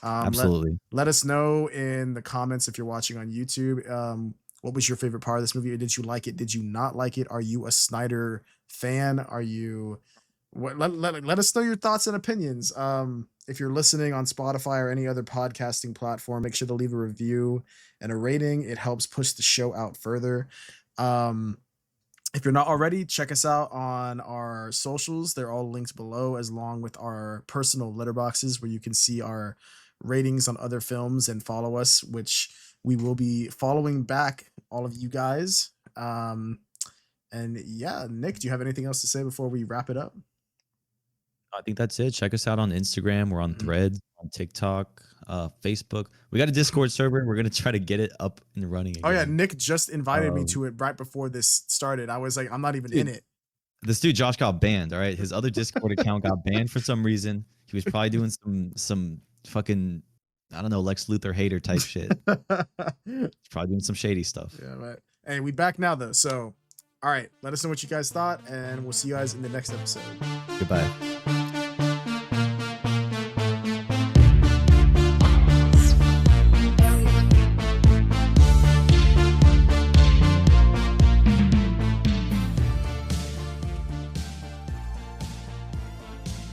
Um, let Absolutely. let us know in the comments if you're watching on YouTube. What was your favorite part of this movie? Did you like it? Did you not like it? Are you a Snyder fan? Are you let us know your thoughts and opinions. If you're listening on Spotify or any other podcasting platform, make sure to leave a review and a rating. It helps push the show out further. Um, if you're not already, check us out on our socials. They're all linked below, as long with our personal letterboxes where you can see our ratings on other films and follow us, which we will be following back all of you guys. And yeah, Nick, do you have anything else to say before we wrap it up? I think that's it. Check us out on Instagram. We're on Mhm. Threads, on TikTok, Facebook. We got a Discord server. We're gonna try to get it up and running Oh yeah, again. Nick just invited me Um, to it right before this started. I was like, I'm not even in dude, it. this dude Josh got banned. All right, his other Discord account got banned for some reason. He was probably doing some fucking, I don't know, Lex Luthor hater type shit. He's probably doing some shady stuff. Yeah, but hey, we back now though. So, all right, let us know what you guys thought, and we'll see you guys in the next episode. Goodbye.